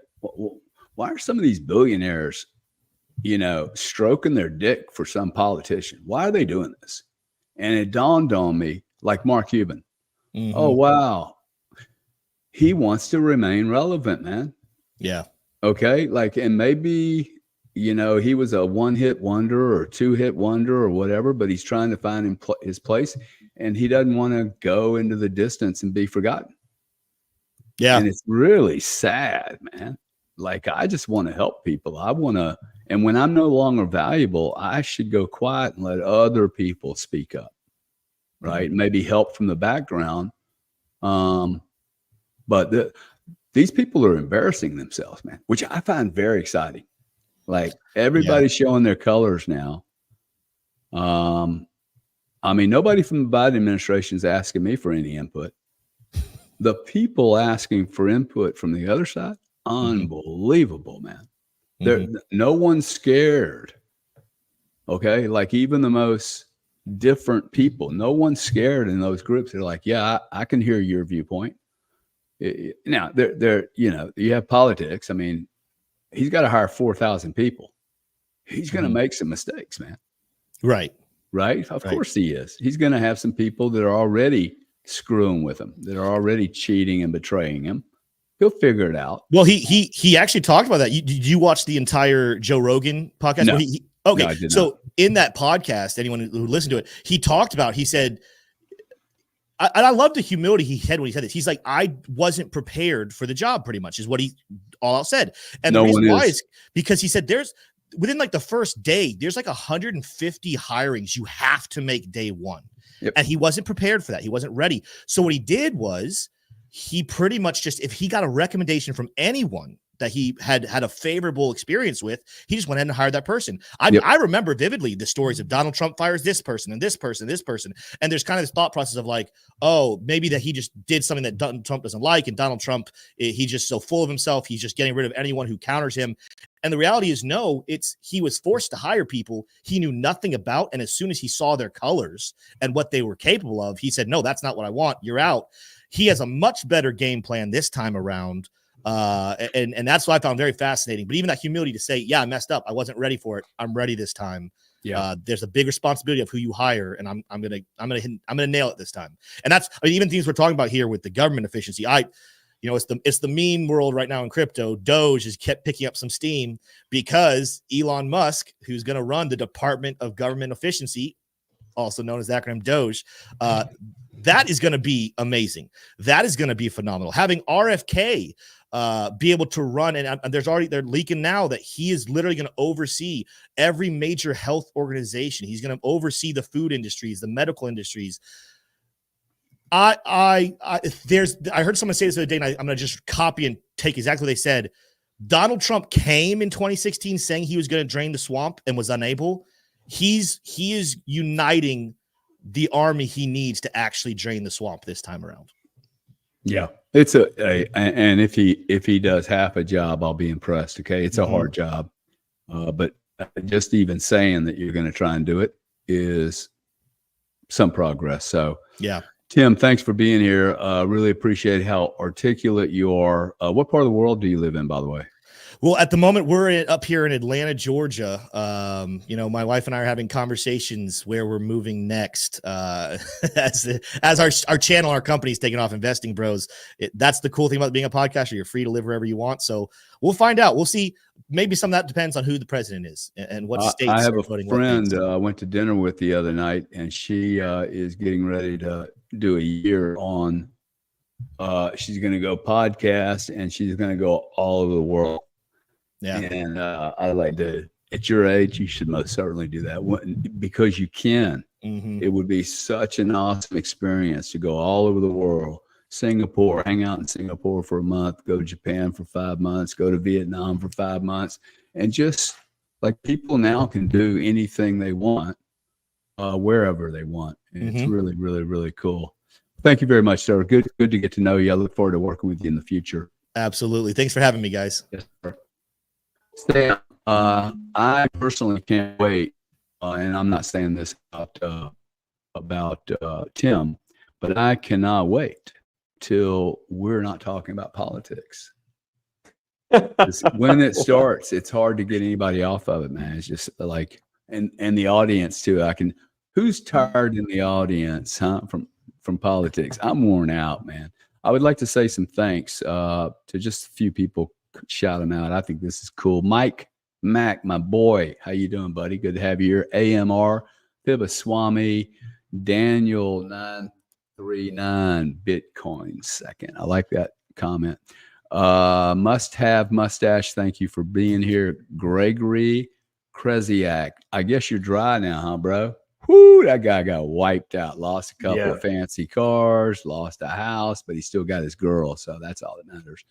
why are some of these billionaires, stroking their dick for some politician? Why are they doing this? And it dawned on me, like Mark Cuban. Oh, wow. He wants to remain relevant, man. Yeah. Okay. Like, and maybe, he was a one-hit wonder or two-hit wonder or whatever, but he's trying to find his place, and he doesn't want to go into the distance and be forgotten. Yeah. And it's really sad, man. Like, I just want to help people. And when I'm no longer valuable, I should go quiet and let other people speak up, right? Maybe help from the background. But these people are embarrassing themselves, man, which I find very exciting. Like, everybody's showing their colors now. I mean, nobody from the Biden administration is asking me for any input. The people asking for input from the other side, unbelievable, man. No one's scared. Okay. Like, even the most different people, no one's scared in those groups. They're like, yeah, I can hear your viewpoint. Now, you have politics. I mean, he's got to hire 4,000 people. He's going to make some mistakes, man. Right. Of course he is. He's going to have some people that are already screwing with him, that are already cheating and betraying him. He'll figure it out. Well, he actually talked about that. Did you watch the entire Joe Rogan podcast? No. Okay. No, I did so not. In that podcast, anyone who listened to it, he talked about, he said, I love the humility he had when he said this. He's like, I wasn't prepared for the job, pretty much, is what he all out said. And the reason why is because he said within like the first day, there's like 150 hirings you have to make day one. Yep. And he wasn't prepared for that. He wasn't ready. So what he did was he pretty much just, if he got a recommendation from anyone that he had a favorable experience with, he just went ahead and hired that person. I remember vividly the stories of Donald Trump fires this person and this person, this person. And there's kind of this thought process of like, oh, maybe that he just did something that Donald Trump doesn't like. And Donald Trump, he's just so full of himself. He's just getting rid of anyone who counters him. And the reality is, no, he was forced to hire people he knew nothing about. And as soon as he saw their colors and what they were capable of, he said, no, that's not what I want. You're out. He has a much better game plan this time around. And that's what I found very fascinating. But even that humility to say, yeah, I messed up. I wasn't ready for it. I'm ready this time. Yeah. There's a big responsibility of who you hire, and I'm gonna nail it this time. And that's, I mean, even things we're talking about here with the government efficiency. It's the meme world right now in crypto. Doge has kept picking up some steam because Elon Musk, who's going to run the Department of Government Efficiency, also known as the acronym Doge, that is going to be amazing. That is going to be phenomenal. Having RFK be able to run, and they're leaking now that he is literally going to oversee every major health organization. He's going to oversee the food industries, the medical industries. I heard someone say this the other day, and I'm going to just copy and take exactly what they said. Donald Trump came in 2016 saying he was going to drain the swamp and was unable. He is uniting the army he needs to actually drain the swamp this time around. Yeah, it's and if he does half a job, I'll be impressed. Okay, it's a hard job, but just even saying that you're going to try and do it is some progress. So yeah, Tim, thanks for being here. Really appreciate how articulate you are. What part of the world do you live in, by the way? Well, at the moment, we're up here in Atlanta, Georgia. You know, my wife and I are having conversations where we're moving next. As our channel, our company's taking off, Investing Bros. That's the cool thing about being a podcaster. You're free to live wherever you want. So we'll find out. We'll see. Maybe some of that depends on who the president is and what states. I have a friend I went to dinner with the other night, and she is getting ready to do a year on. She's going to go podcast, and she's going to go all over the world. Yeah. And I like to, at your age, you should most certainly do that because you can. It would be such an awesome experience to go all over the world. Singapore, hang out in Singapore for a month, go to Japan for 5 months, go to Vietnam for 5 months. And just like people now can do anything they want, wherever they want. And it's really, really, really cool. Thank you very much, sir. Good to get to know you. I look forward to working with you in the future. Absolutely. Thanks for having me, guys. Yes, sir. Sam, I personally can't wait, and I'm not saying this about Tim, but I cannot wait till we're not talking about politics. When it starts, it's hard to get anybody off of it, man. It's just like, and the audience too. Who's tired in the audience, huh? From politics? I'm worn out, man. I would like to say some thanks to just a few people. Shout them out. I think this is cool. Mike Mack, my boy. How you doing, buddy? Good to have you here. AMR, Swami, Daniel 939 Bitcoin second. I like that comment. Must have mustache. Thank you for being here. Gregory Kresiak. I guess you're dry now, huh, bro? Whoo, that guy got wiped out. Lost a couple of fancy cars, lost a house, but he still got his girl. So that's all that matters.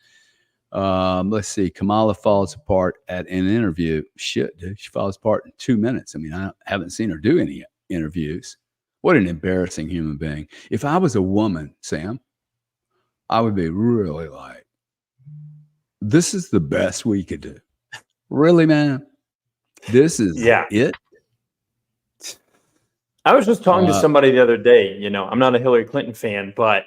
Let's see. Kamala falls apart at an interview. Shit, dude. She falls apart in 2 minutes. I mean, I haven't seen her do any interviews. What an embarrassing human being. If I was a woman, Sam, I would be really like, this is the best we could do. Really, man? This is it? I was just talking to somebody the other day. You know, I'm not a Hillary Clinton fan, but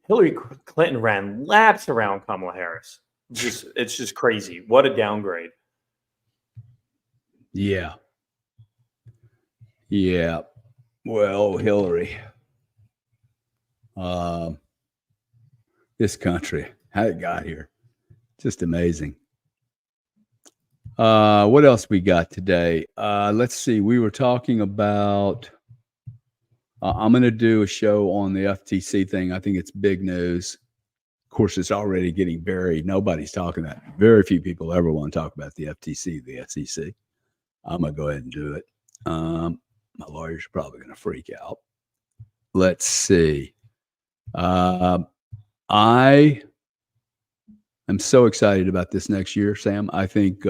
Hillary Clinton ran laps around Kamala Harris. It's just crazy. What a downgrade. Yeah. Yeah. Well, Hillary. This country, how it got here. Just amazing. What else we got today? Let's see. We were talking about I'm going to do a show on the FTC thing. I think it's big news. Of course, it's already getting buried. Nobody's talking about it. Very few people ever want to talk about the FTC, the SEC. I'm going to go ahead and do it. My lawyer's probably going to freak out. Let's see. I am so excited about this next year, Sam. I think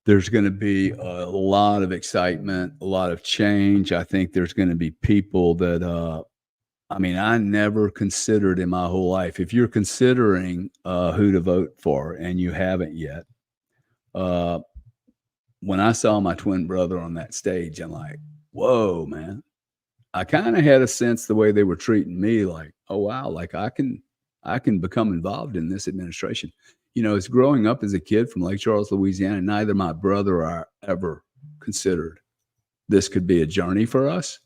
there's going to be a lot of excitement, a lot of change. I think there's going to be people that, I never considered in my whole life. If you're considering who to vote for and you haven't yet, when I saw my twin brother on that stage, I'm like, whoa, man. I kind of had a sense the way they were treating me, like, oh, wow, like I can become involved in this administration. You know, as growing up as a kid from Lake Charles, Louisiana, neither my brother or I ever considered this could be a journey for us,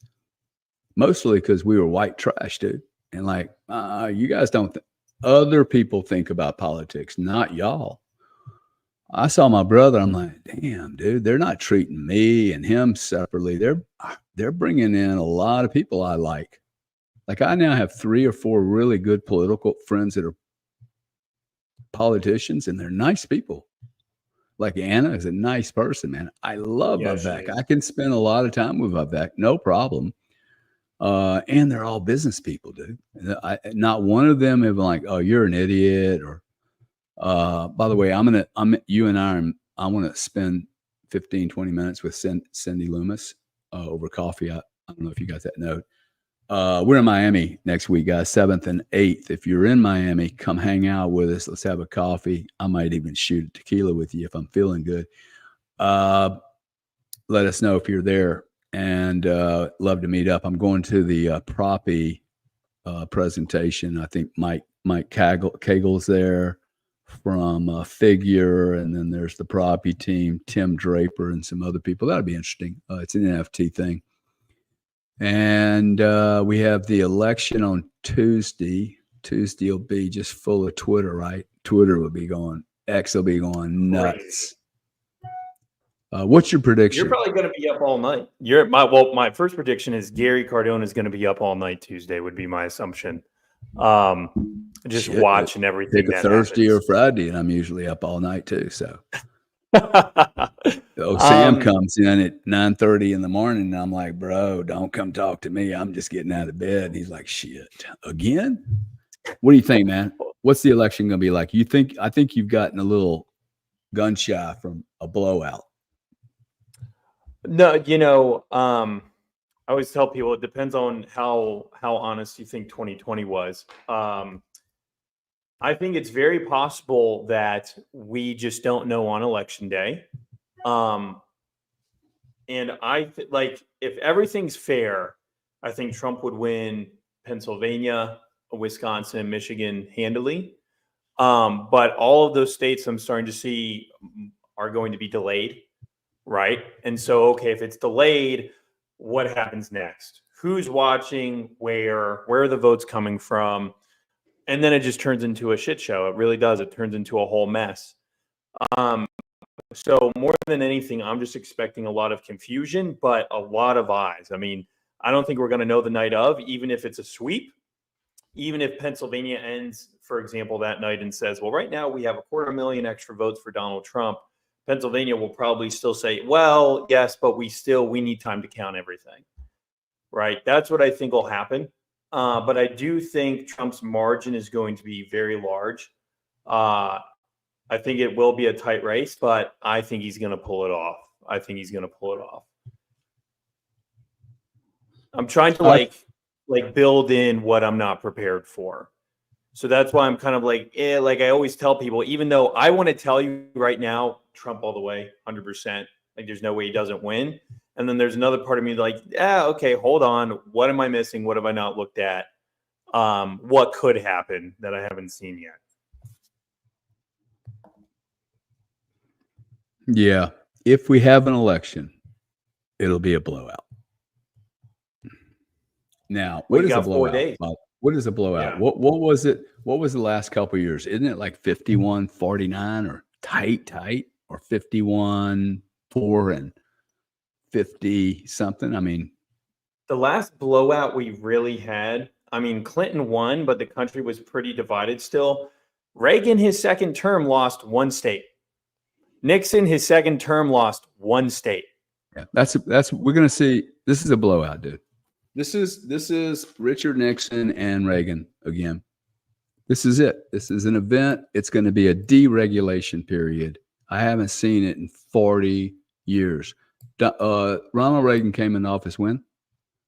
mostly because we were white trash, dude. And like, you guys don't, other people think about politics, not y'all. I saw my brother. I'm like, damn, dude, they're not treating me and him separately. They're bringing in a lot of people I like. Like I now have 3 or 4 really good political friends that are politicians, and they're nice people. Like Anna is a nice person, man. I love Vivek. I can spend a lot of time with Vivek, no problem. And they're all business people, dude. Not one of them have been like, oh, you're an idiot. Or by the way, I want to spend 15, 20 minutes with Cindy Loomis. over coffee. I don't know if you got that note. We're in Miami next week, guys, 7th and 8th. If you're in Miami, come hang out with us. Let's have a coffee. I might even shoot a tequila with you if I'm feeling good. Let us know if you're there, and love to meet up. I'm going to the Proppy presentation. I think Mike Cagle's there from Figure, and then there's the Proppy team, Tim Draper, and some other people. That'll be interesting. It's an NFT thing. And we have the election on Tuesday. Tuesday will be just full of Twitter, right? Twitter will be going, X will be going nuts. What's your prediction? You're probably going to be up all night. My first prediction is Gary Cardone is going to be up all night Tuesday, would be my assumption. Just watching everything. Pick a Thursday or Friday, and I'm usually up all night too. So, Sam comes in at 9:30 in the morning, and I'm like, "Bro, don't come talk to me. I'm just getting out of bed." And he's like, "Shit, again? What do you think, man? What's the election going to be like? I think you've gotten a little gun shy from a blowout." No, I always tell people it depends on how honest you think 2020 was. I think it's very possible that we just don't know on election day. And if everything's fair, I think Trump would win Pennsylvania, Wisconsin, Michigan handily. But all of those states I'm starting to see are going to be delayed. Right. And so, okay, if it's delayed, what happens next? Who's watching? Where are the votes coming from? And then it just turns into a shit show. It really does. It turns into a whole mess. So more than anything, I'm just expecting a lot of confusion, but a lot of eyes. I mean, I don't think we're going to know the night of, even if it's a sweep, even if Pennsylvania ends, for example, that night and says, well, right now we have 250,000 extra votes for Donald Trump. Pennsylvania will probably still say, well, yes, but we need time to count everything. Right. That's what I think will happen. But I do think Trump's margin is going to be very large. I think it will be a tight race, but I think he's going to pull it off. I'm trying to build in what I'm not prepared for. So that's why I'm kind of like I always tell people, even though I want to tell you right now, Trump all the way, 100%. Like there's no way he doesn't win. And then there's another part of me like, okay, hold on. What am I missing? What have I not looked at? What could happen that I haven't seen yet? Yeah. If we have an election, it'll be a blowout. Now, what is a blowout? What is a blowout? Yeah. What was it? What was the last couple of years? Isn't it like 51-49 or tight or 51-4 and 50 something? I mean, the last blowout we really had, I mean, Clinton won, but the country was pretty divided still. Reagan, his second term, lost one state. Nixon, his second term, lost one state. Yeah, that's we're gonna see. This is a blowout, dude. This is Richard Nixon and Reagan again. This is it. This is an event. It's going to be a deregulation period. I haven't seen it in 40 years. Ronald Reagan came in office when?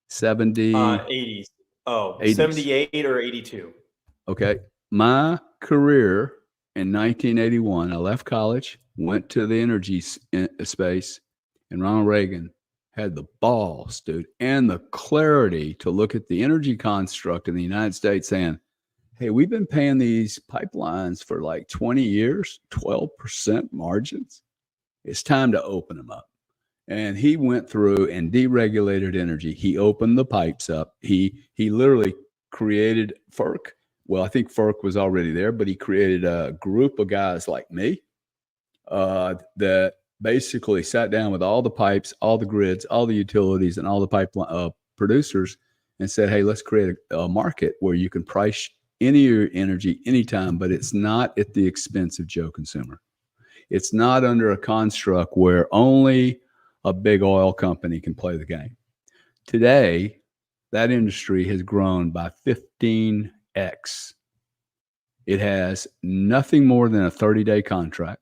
80s. Oh, 80s. 78 or 82. Okay. My career in 1981, I left college, went to the energy space, and Ronald Reagan had the balls, dude, and the clarity to look at the energy construct in the United States saying, hey, we've been paying these pipelines for like 20 years, 12% margins. It's time to open them up. And he went through and deregulated energy. He opened the pipes up. He literally created FERC. Well, I think FERC was already there, but he created a group of guys like me that basically sat down with all the pipes, all the grids, all the utilities, and all the pipeline producers and said, hey, let's create a market where you can price any of your energy anytime, but it's not at the expense of Joe Consumer. It's not under a construct where only a big oil company can play the game. Today, that industry has grown by 15x. It has nothing more than a 30-day contract.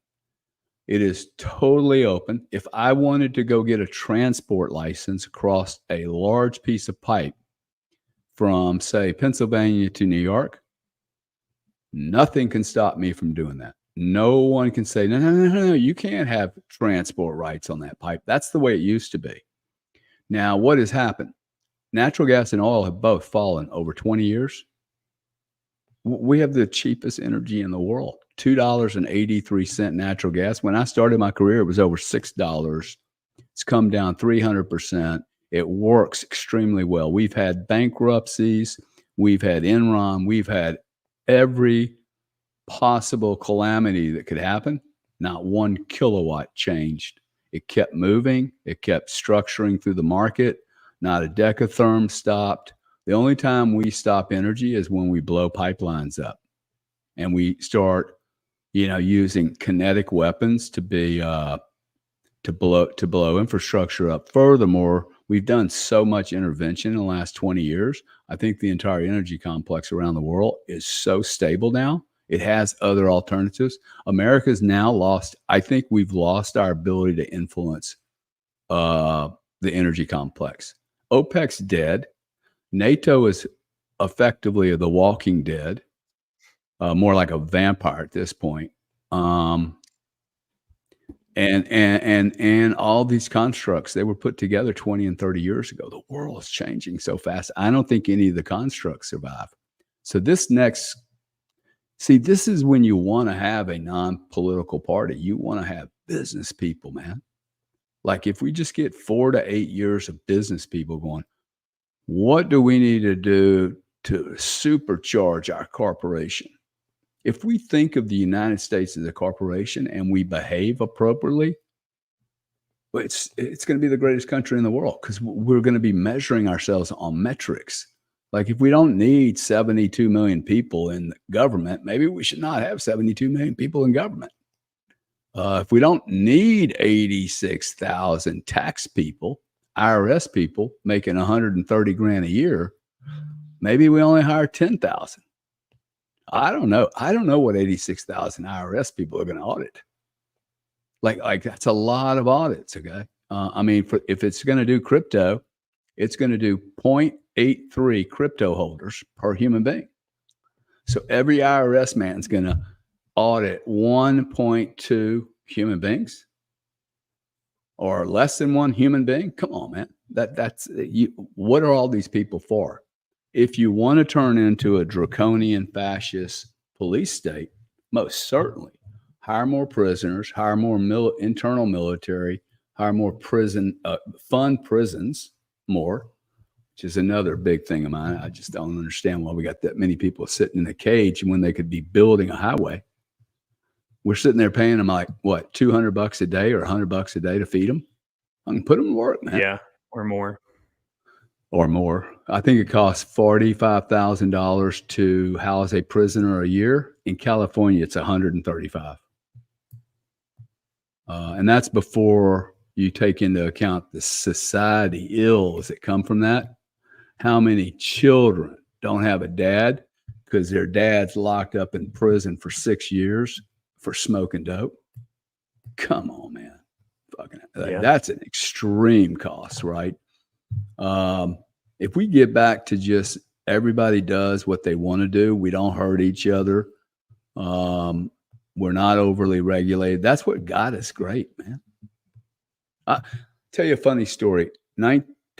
It is totally open. If I wanted to go get a transport license across a large piece of pipe from, say, Pennsylvania to New York, nothing can stop me from doing that. No one can say, no, you can't have transport rights on that pipe. That's the way it used to be. Now, what has happened? Natural gas and oil have both fallen over 20 years. We have the cheapest energy in the world, $2.83 natural gas. When I started my career, it was over $6. It's come down 300%. It works extremely well. We've had bankruptcies. We've had Enron. We've had every possible calamity that could happen. Not 1 kilowatt changed. It kept moving. It kept structuring through the market. Not a decatherm stopped. The only time we stop energy is when we blow pipelines up and we start, using kinetic weapons to be to blow infrastructure up. Furthermore, we've done so much intervention in the last 20 years. I think the entire energy complex around the world is so stable now. It has other alternatives. America's now lost. I think we've lost our ability to influence the energy complex. OPEC's dead. NATO is effectively the walking dead, more like a vampire at this point. And all these constructs, they were put together 20 and 30 years ago. The world is changing so fast. I don't think any of the constructs survive. So this is when you want to have a non-political party. You want to have business people, man. Like if we just get 4 to 8 years of business people going, what do we need to do to supercharge our corporation? If we think of the United States as a corporation and we behave appropriately, it's going to be the greatest country in the world because we're going to be measuring ourselves on metrics. Like if we don't need 72 million people in government, maybe we should not have 72 million people in government. If we don't need 86,000 tax people, IRS people making 130 grand a year, maybe we only hire 10,000. I don't know. I don't know what 86,000 IRS people are going to audit. Like that's a lot of audits. Okay. If it's going to do crypto, it's going to do 0.83 crypto holders per human being. So every IRS man's going to audit 1.2 human beings or less than 1 human being. Come on, man. That's you. What are all these people for? If you want to turn into a draconian fascist police state, most certainly hire more prisoners, hire more internal military, hire more fund prisons more, which is another big thing of mine. I just don't understand why we got that many people sitting in a cage when they could be building a highway. We're sitting there paying them like what, $200 a day or $100 a day to feed them. I can put them to work, man. Yeah, or more. Or more. I think it costs $45,000 to house a prisoner a year. In California, it's $135,000. And that's before you take into account the society ills that come from that. How many children don't have a dad because their dad's locked up in prison for 6 years for smoking dope? Come on, man. That's an extreme cost, right? If we get back to just everybody does what they want to do, we don't hurt each other. We're not overly regulated. That's what got us great, man. I'll tell you a funny story.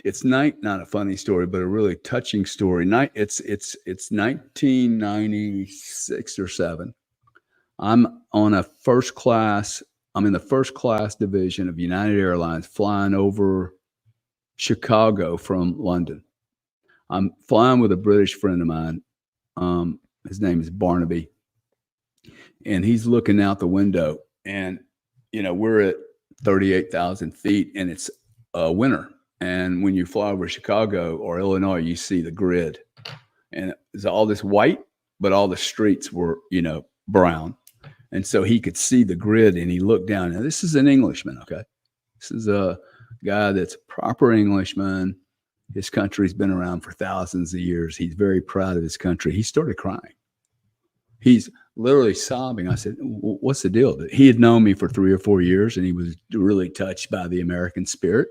It's not a funny story, but a really touching story. It's 1996 or 7. I'm in the first class division of United Airlines flying over Chicago from London. I'm flying with a British friend of mine. His name is Barnaby. And he's looking out the window. And, we're at 38,000 feet and it's winter. And when you fly over Chicago or Illinois, you see the grid. And it's all this white, but all the streets were, brown. And so he could see the grid and he looked down. Now, this is an Englishman, okay? This is a guy that's a proper Englishman. His country's been around for thousands of years. He's very proud of his country. He started crying. literally sobbing. I said, what's the deal? He had known me for 3 or 4 years, and he was really touched by the American spirit.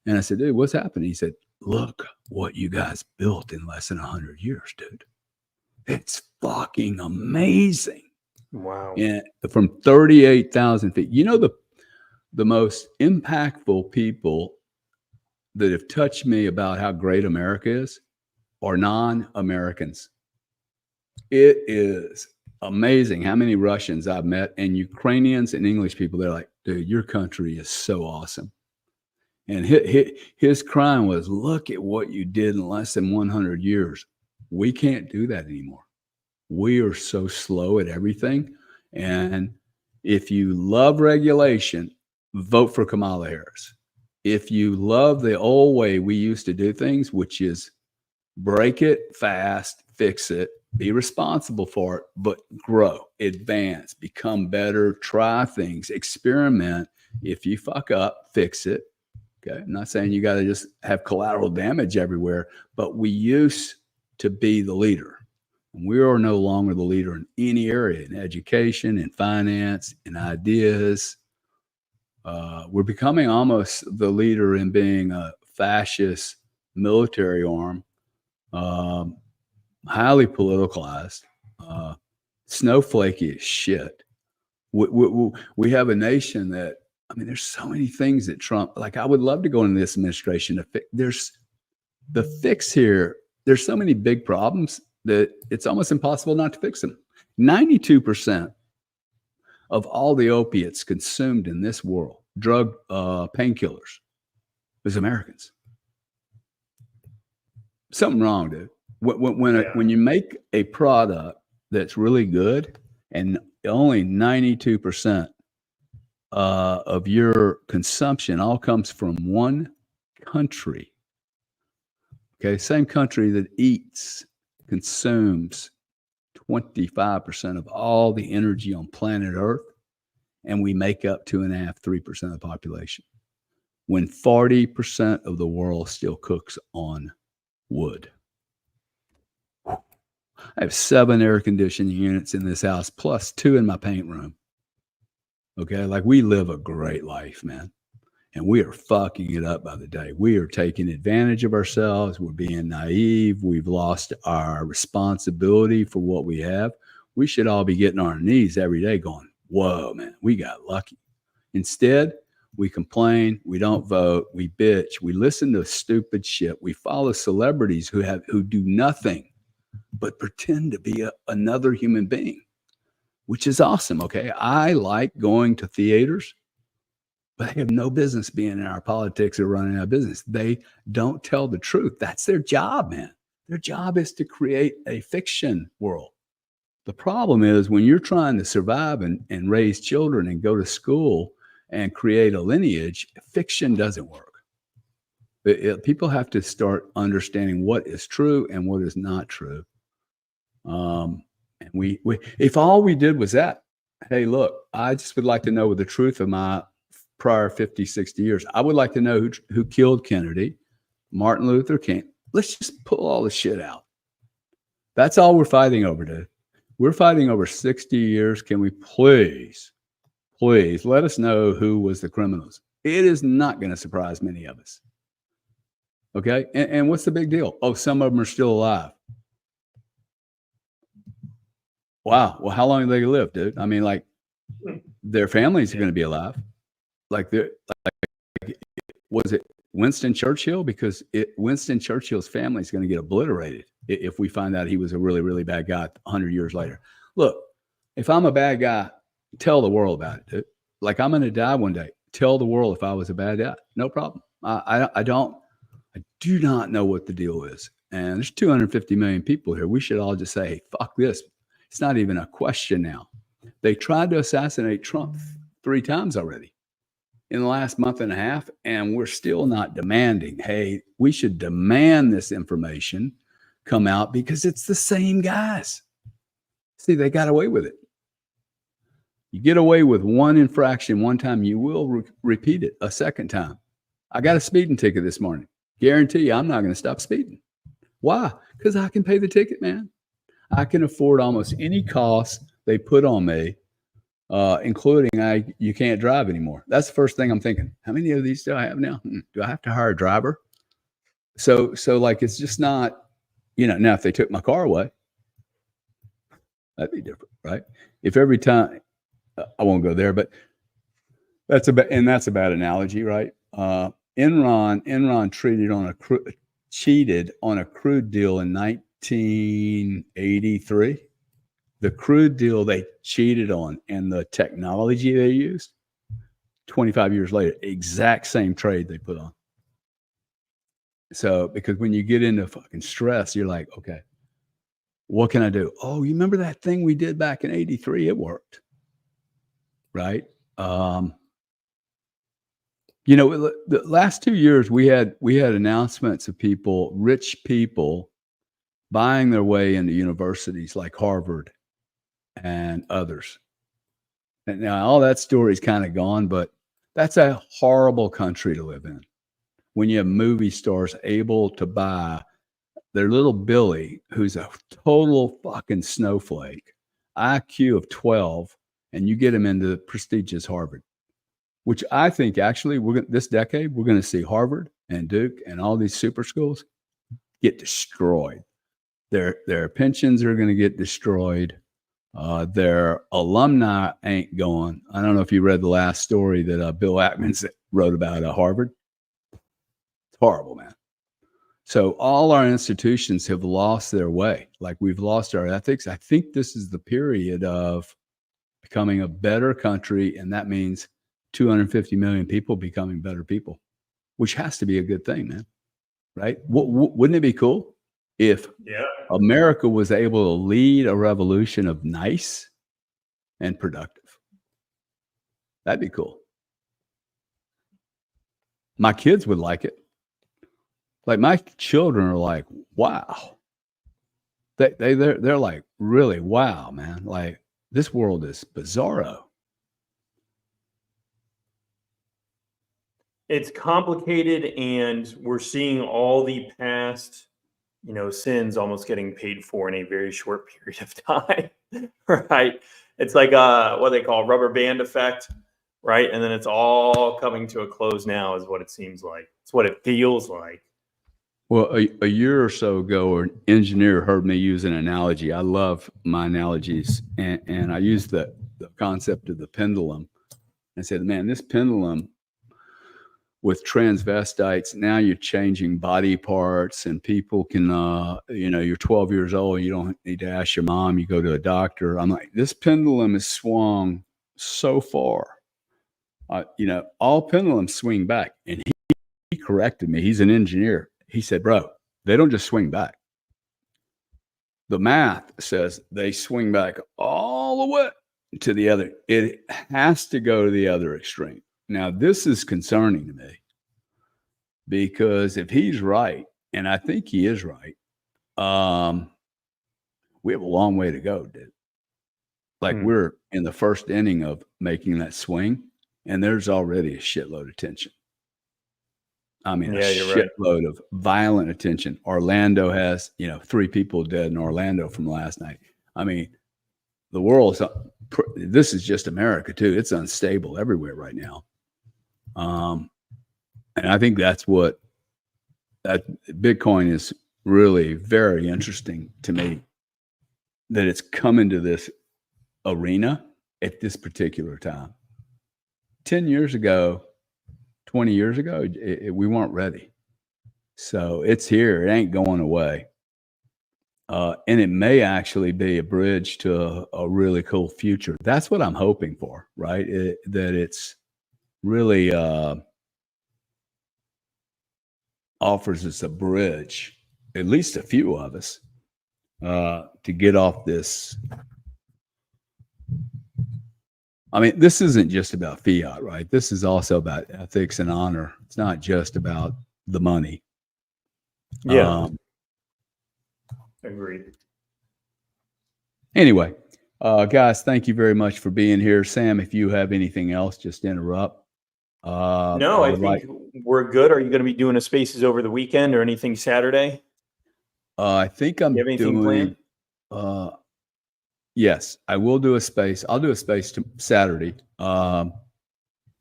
And I said, dude, what's happening? He said, look what you guys built in less than 100 years, dude. It's fucking amazing. Wow. And from 38,000 feet, you know, the most impactful people that have touched me about how great America is are non-Americans. It is amazing how many Russians I've met, and Ukrainians and English people. They're like, dude, your country is so awesome. And his crying was, look at what you did in less than 100 years. We can't do that anymore. We are so slow at everything. And if you love regulation, vote for Kamala Harris. If you love the old way we used to do things, which is break it fast, fix it, be responsible for it, but grow, advance, become better, try things, experiment. If you fuck up, fix it. Okay. I'm not saying you got to just have collateral damage everywhere, but we used to be the leader. And we are no longer the leader in any area, in education, in finance, in ideas. We're becoming almost the leader in being a fascist military arm, highly politicalized, snowflakey as shit. We have a nation that, I mean, there's so many things that Trump, like I would love to go into this administration to fix. There's the fix here. There's so many big problems that it's almost impossible not to fix them. 92% of all the opiates consumed in this world, drug painkillers, is Americans. Something wrong, dude. When you make a product that's really good and only 92% of your consumption all comes from one country. Okay, same country that consumes 25% of all the energy on planet Earth, and we make up 2.5%, 3% of the population. When 40% of the world still cooks on wood. I have 7 air conditioning units in this house, plus 2 in my paint room. Okay, like we live a great life, man. And we are fucking it up by the day. We are taking advantage of ourselves. We're being naive. We've lost our responsibility for what we have. We should all be getting on our knees every day going, whoa, man, we got lucky. Instead, we complain, we don't vote, we bitch, we listen to stupid shit. We follow celebrities who do nothing but pretend to be another human being, which is awesome, okay? I like going to theaters, but they have no business being in our politics or running our business. They don't tell the truth. That's their job, man. Their job is to create a fiction world. The problem is when you're trying to survive and raise children and go to school and create a lineage, fiction doesn't work. People have to start understanding what is true and what is not true. And we if all we did was that, hey, look, I just would like to know the truth of my prior 50, 60 years. I would like to know who killed Kennedy, Martin Luther King. Let's just pull all the shit out. That's all we're fighting over, dude. We're fighting over 60 years. Can we please let us know who was the criminals? It is not going to surprise many of us. Okay. And what's the big deal? Oh, some of them are still alive. Wow. Well, how long are they going to live, dude? I mean, like their families are going to be alive. Was it Winston Churchill? Because Winston Churchill's family is going to get obliterated if we find out he was a really, really bad guy 100 years later. Look, if I'm a bad guy, tell the world about it, dude. Like I'm going to die one day. Tell the world if I was a bad guy. No problem. I do not know what the deal is. And there's 250 million people here. We should all just say, hey, fuck this. It's not even a question now. They tried to assassinate Trump 3 times already in the last month and a half, and we're still not demanding, hey, we should demand this information come out because it's the same guys. See, they got away with it. You get away with one infraction one time, you will repeat it a second time. I got a speeding ticket this morning. Guarantee you I'm not going to stop speeding. Why? Because I can pay the ticket, man. I can afford almost any cost they put on me, including you can't drive anymore. That's the first thing I'm thinking. How many of these do I have now? Do I have to hire a driver? So like, it's just not, now if they took my car away, that'd be different, right? If every time, I won't go there, but that's a bad analogy, right? Enron cheated on a crude deal in 1983. The crude deal they cheated on and the technology they used, 25 years later, exact same trade they put on. So, because when you get into fucking stress, you're like, okay, what can I do? Oh, you remember that thing we did back in 83? It worked. Right. The last 2 years we had announcements of rich people buying their way into universities like Harvard and others. And now all that story's kind of gone, but that's a horrible country to live in. When you have movie stars able to buy their little Billy, who's a total fucking snowflake, IQ of 12, and you get him into prestigious Harvard, which I think actually this decade, we're going to see Harvard and Duke and all these super schools get destroyed. Their pensions are going to get destroyed. Their alumni ain't going. I don't know if you read the last story that Bill Ackman wrote about Harvard. It's horrible, man. So all our institutions have lost their way. Like, we've lost our ethics. I think this is the period of becoming a better country, and that means 250 million people becoming better people, which has to be a good thing, man. Right? Wouldn't it be cool if America was able to lead a revolution of nice and productive? That'd be cool. My kids would like it. Like, my children are like, wow. They're like, really, wow, man. Like, this world is bizarro. It's complicated, and we're seeing all the past, sins almost getting paid for in a very short period of time, right? It's like what they call rubber band effect, right? And then it's all coming to a close now, is what it seems like. It's what it feels like. Well, a year or so ago, an engineer heard me use an analogy. I love my analogies, and I used the concept of the pendulum. I said, man, this pendulum with transvestites, now you're changing body parts, and people can, you're 12 years old, you don't need to ask your mom, you go to a doctor. I'm like, this pendulum is swung so far. All pendulums swing back. And he corrected me. He's an engineer. He said, bro, they don't just swing back. The math says they swing back all the way to the other. It has to go to the other extreme. Now, this is concerning to me, because if he's right, and I think he is right, we have a long way to go, dude. Like, we're in the first inning of making that swing, and there's already a shitload of tension. I mean, a shitload of violent attention. Orlando has, 3 people dead in Orlando from last night. I mean, the world's, this is just America too. It's unstable everywhere right now. And I think that's what that Bitcoin is really very interesting to me, that it's come into this arena at this particular time. 10 years ago, 20 years ago, we weren't ready. So it's here. It ain't going away. And it may actually be a bridge to a really cool future. That's what I'm hoping for, right? That it's really offers us a bridge, at least a few of us, to get off this. I mean, this isn't just about fiat, right? This is also about ethics and honor. It's not just about the money. Yeah. Agreed. Anyway, guys, thank you very much for being here. Sam, if you have anything else, just interrupt. No, I think we're good. Are you going to be doing a spaces over the weekend or anything Saturday? I think I'm you have anything doing. Planned? yes, I will do a space. I'll do a space to Saturday. Sundays.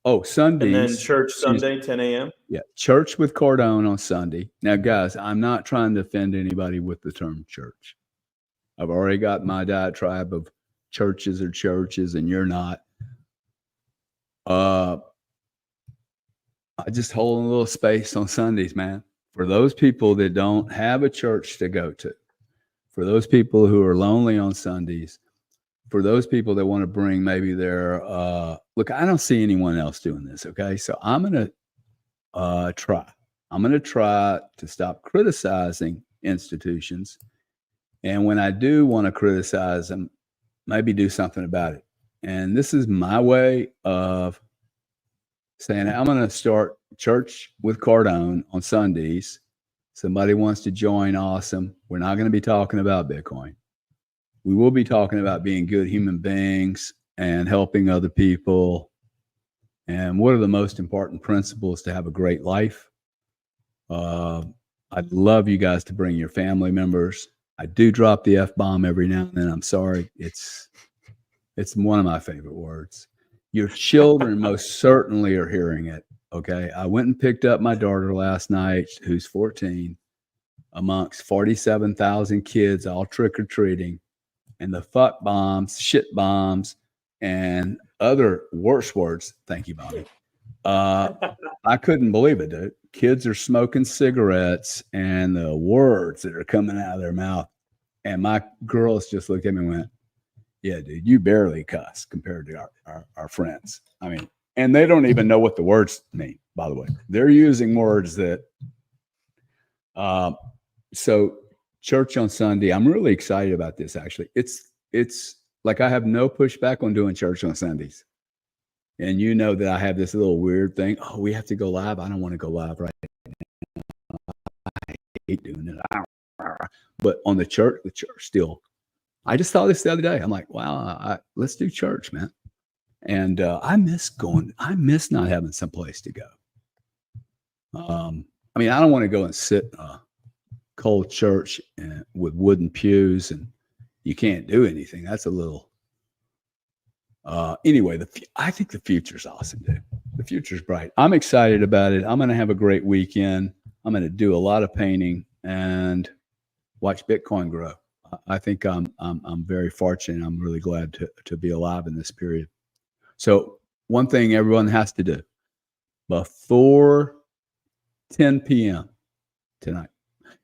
And then church excuse me. Sunday, 10 a.m. Yeah, church with Cardone on Sunday. Now, guys, I'm not trying to offend anybody with the term church. I've already got my diatribe of churches are churches, and you're not. I just hold a little space on Sundays, man, for those people that don't have a church to go to, for those people who are lonely on Sundays, for those people that want to bring maybe their look. I don't see anyone else doing this. Okay, so I'm gonna try. I'm going to try to stop criticizing institutions. And when I do want to criticize them, maybe do something about it. And this is my way of saying, I'm going to start church with Cardone on Sundays. Somebody wants to join, awesome. We're not going to be talking about Bitcoin. We will be talking about being good human beings and helping other people. And what are the most important principles to have a great life? I'd love you guys to bring your family members. I do drop the F-bomb every now and then. I'm sorry. It's one of my favorite words. Your children most certainly are hearing it. Okay. I went and picked up my daughter last night, who's 14, amongst 47,000 kids, all trick-or-treating, and the fuck bombs, shit bombs, and other worse words. Thank you, Bobby. I couldn't believe it, dude. Kids are smoking cigarettes and the words that are coming out of their mouth. And my girls just looked at me and went, yeah, dude, you barely cuss compared to our friends. I mean, and they don't even know what the words mean, by the way. They're using words that, so church on Sunday, I'm really excited about this, actually. It's like I have no pushback on doing church on Sundays. And you know that I have this little weird thing. Oh, we have to go live. I don't want to go live right now. I hate doing it. But on the church still. I just thought this the other day. I'm like, wow, let's do church, man. And I miss not having some place to go. I mean, I don't want to go and sit in a cold church with wooden pews and you can't do anything. That's a little. Anyway, I think the future's awesome, dude. The future's bright. I'm excited about it. I'm going to have a great weekend. I'm going to do a lot of painting and watch Bitcoin grow. I think I'm very fortunate. I'm really glad to be alive in this period. So one thing everyone has to do before 10 p.m. tonight,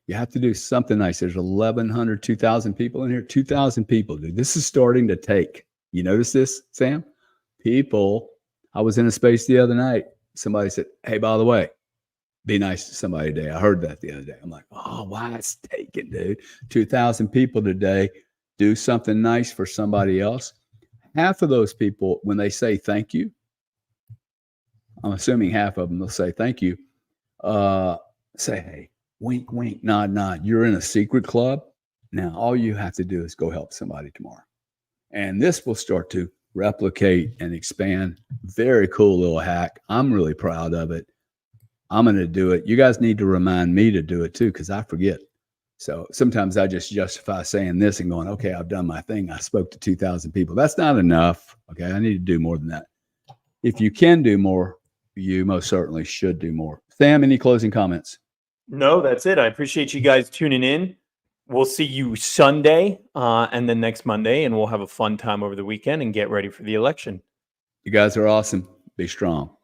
you have to do something nice. There's 1,100, 2,000 people in here. 2,000 people, dude. This is starting to take. You notice this, Sam? People, I was in a space the other night. Somebody said, hey, by the way, be nice to somebody today. I heard that the other day. I'm like, oh, wow, it's taken, dude. 2,000 people today. Do something nice for somebody else. Half of those people, when they say thank you, I'm assuming half of them will say thank you. Say, hey, wink, wink, nod, nod. You're in a secret club. Now, all you have to do is go help somebody tomorrow. And this will start to replicate and expand. Very cool little hack. I'm really proud of it. I'm going to do it. You guys need to remind me to do it too, because I forget. So sometimes I just justify saying this and going, okay, I've done my thing. I spoke to 2,000 people. That's not enough. Okay, I need to do more than that. If you can do more, you most certainly should do more. Sam, any closing comments? No, that's it. I appreciate you guys tuning in. We'll see you Sunday and then next Monday, and we'll have a fun time over the weekend and get ready for the election. You guys are awesome. Be strong.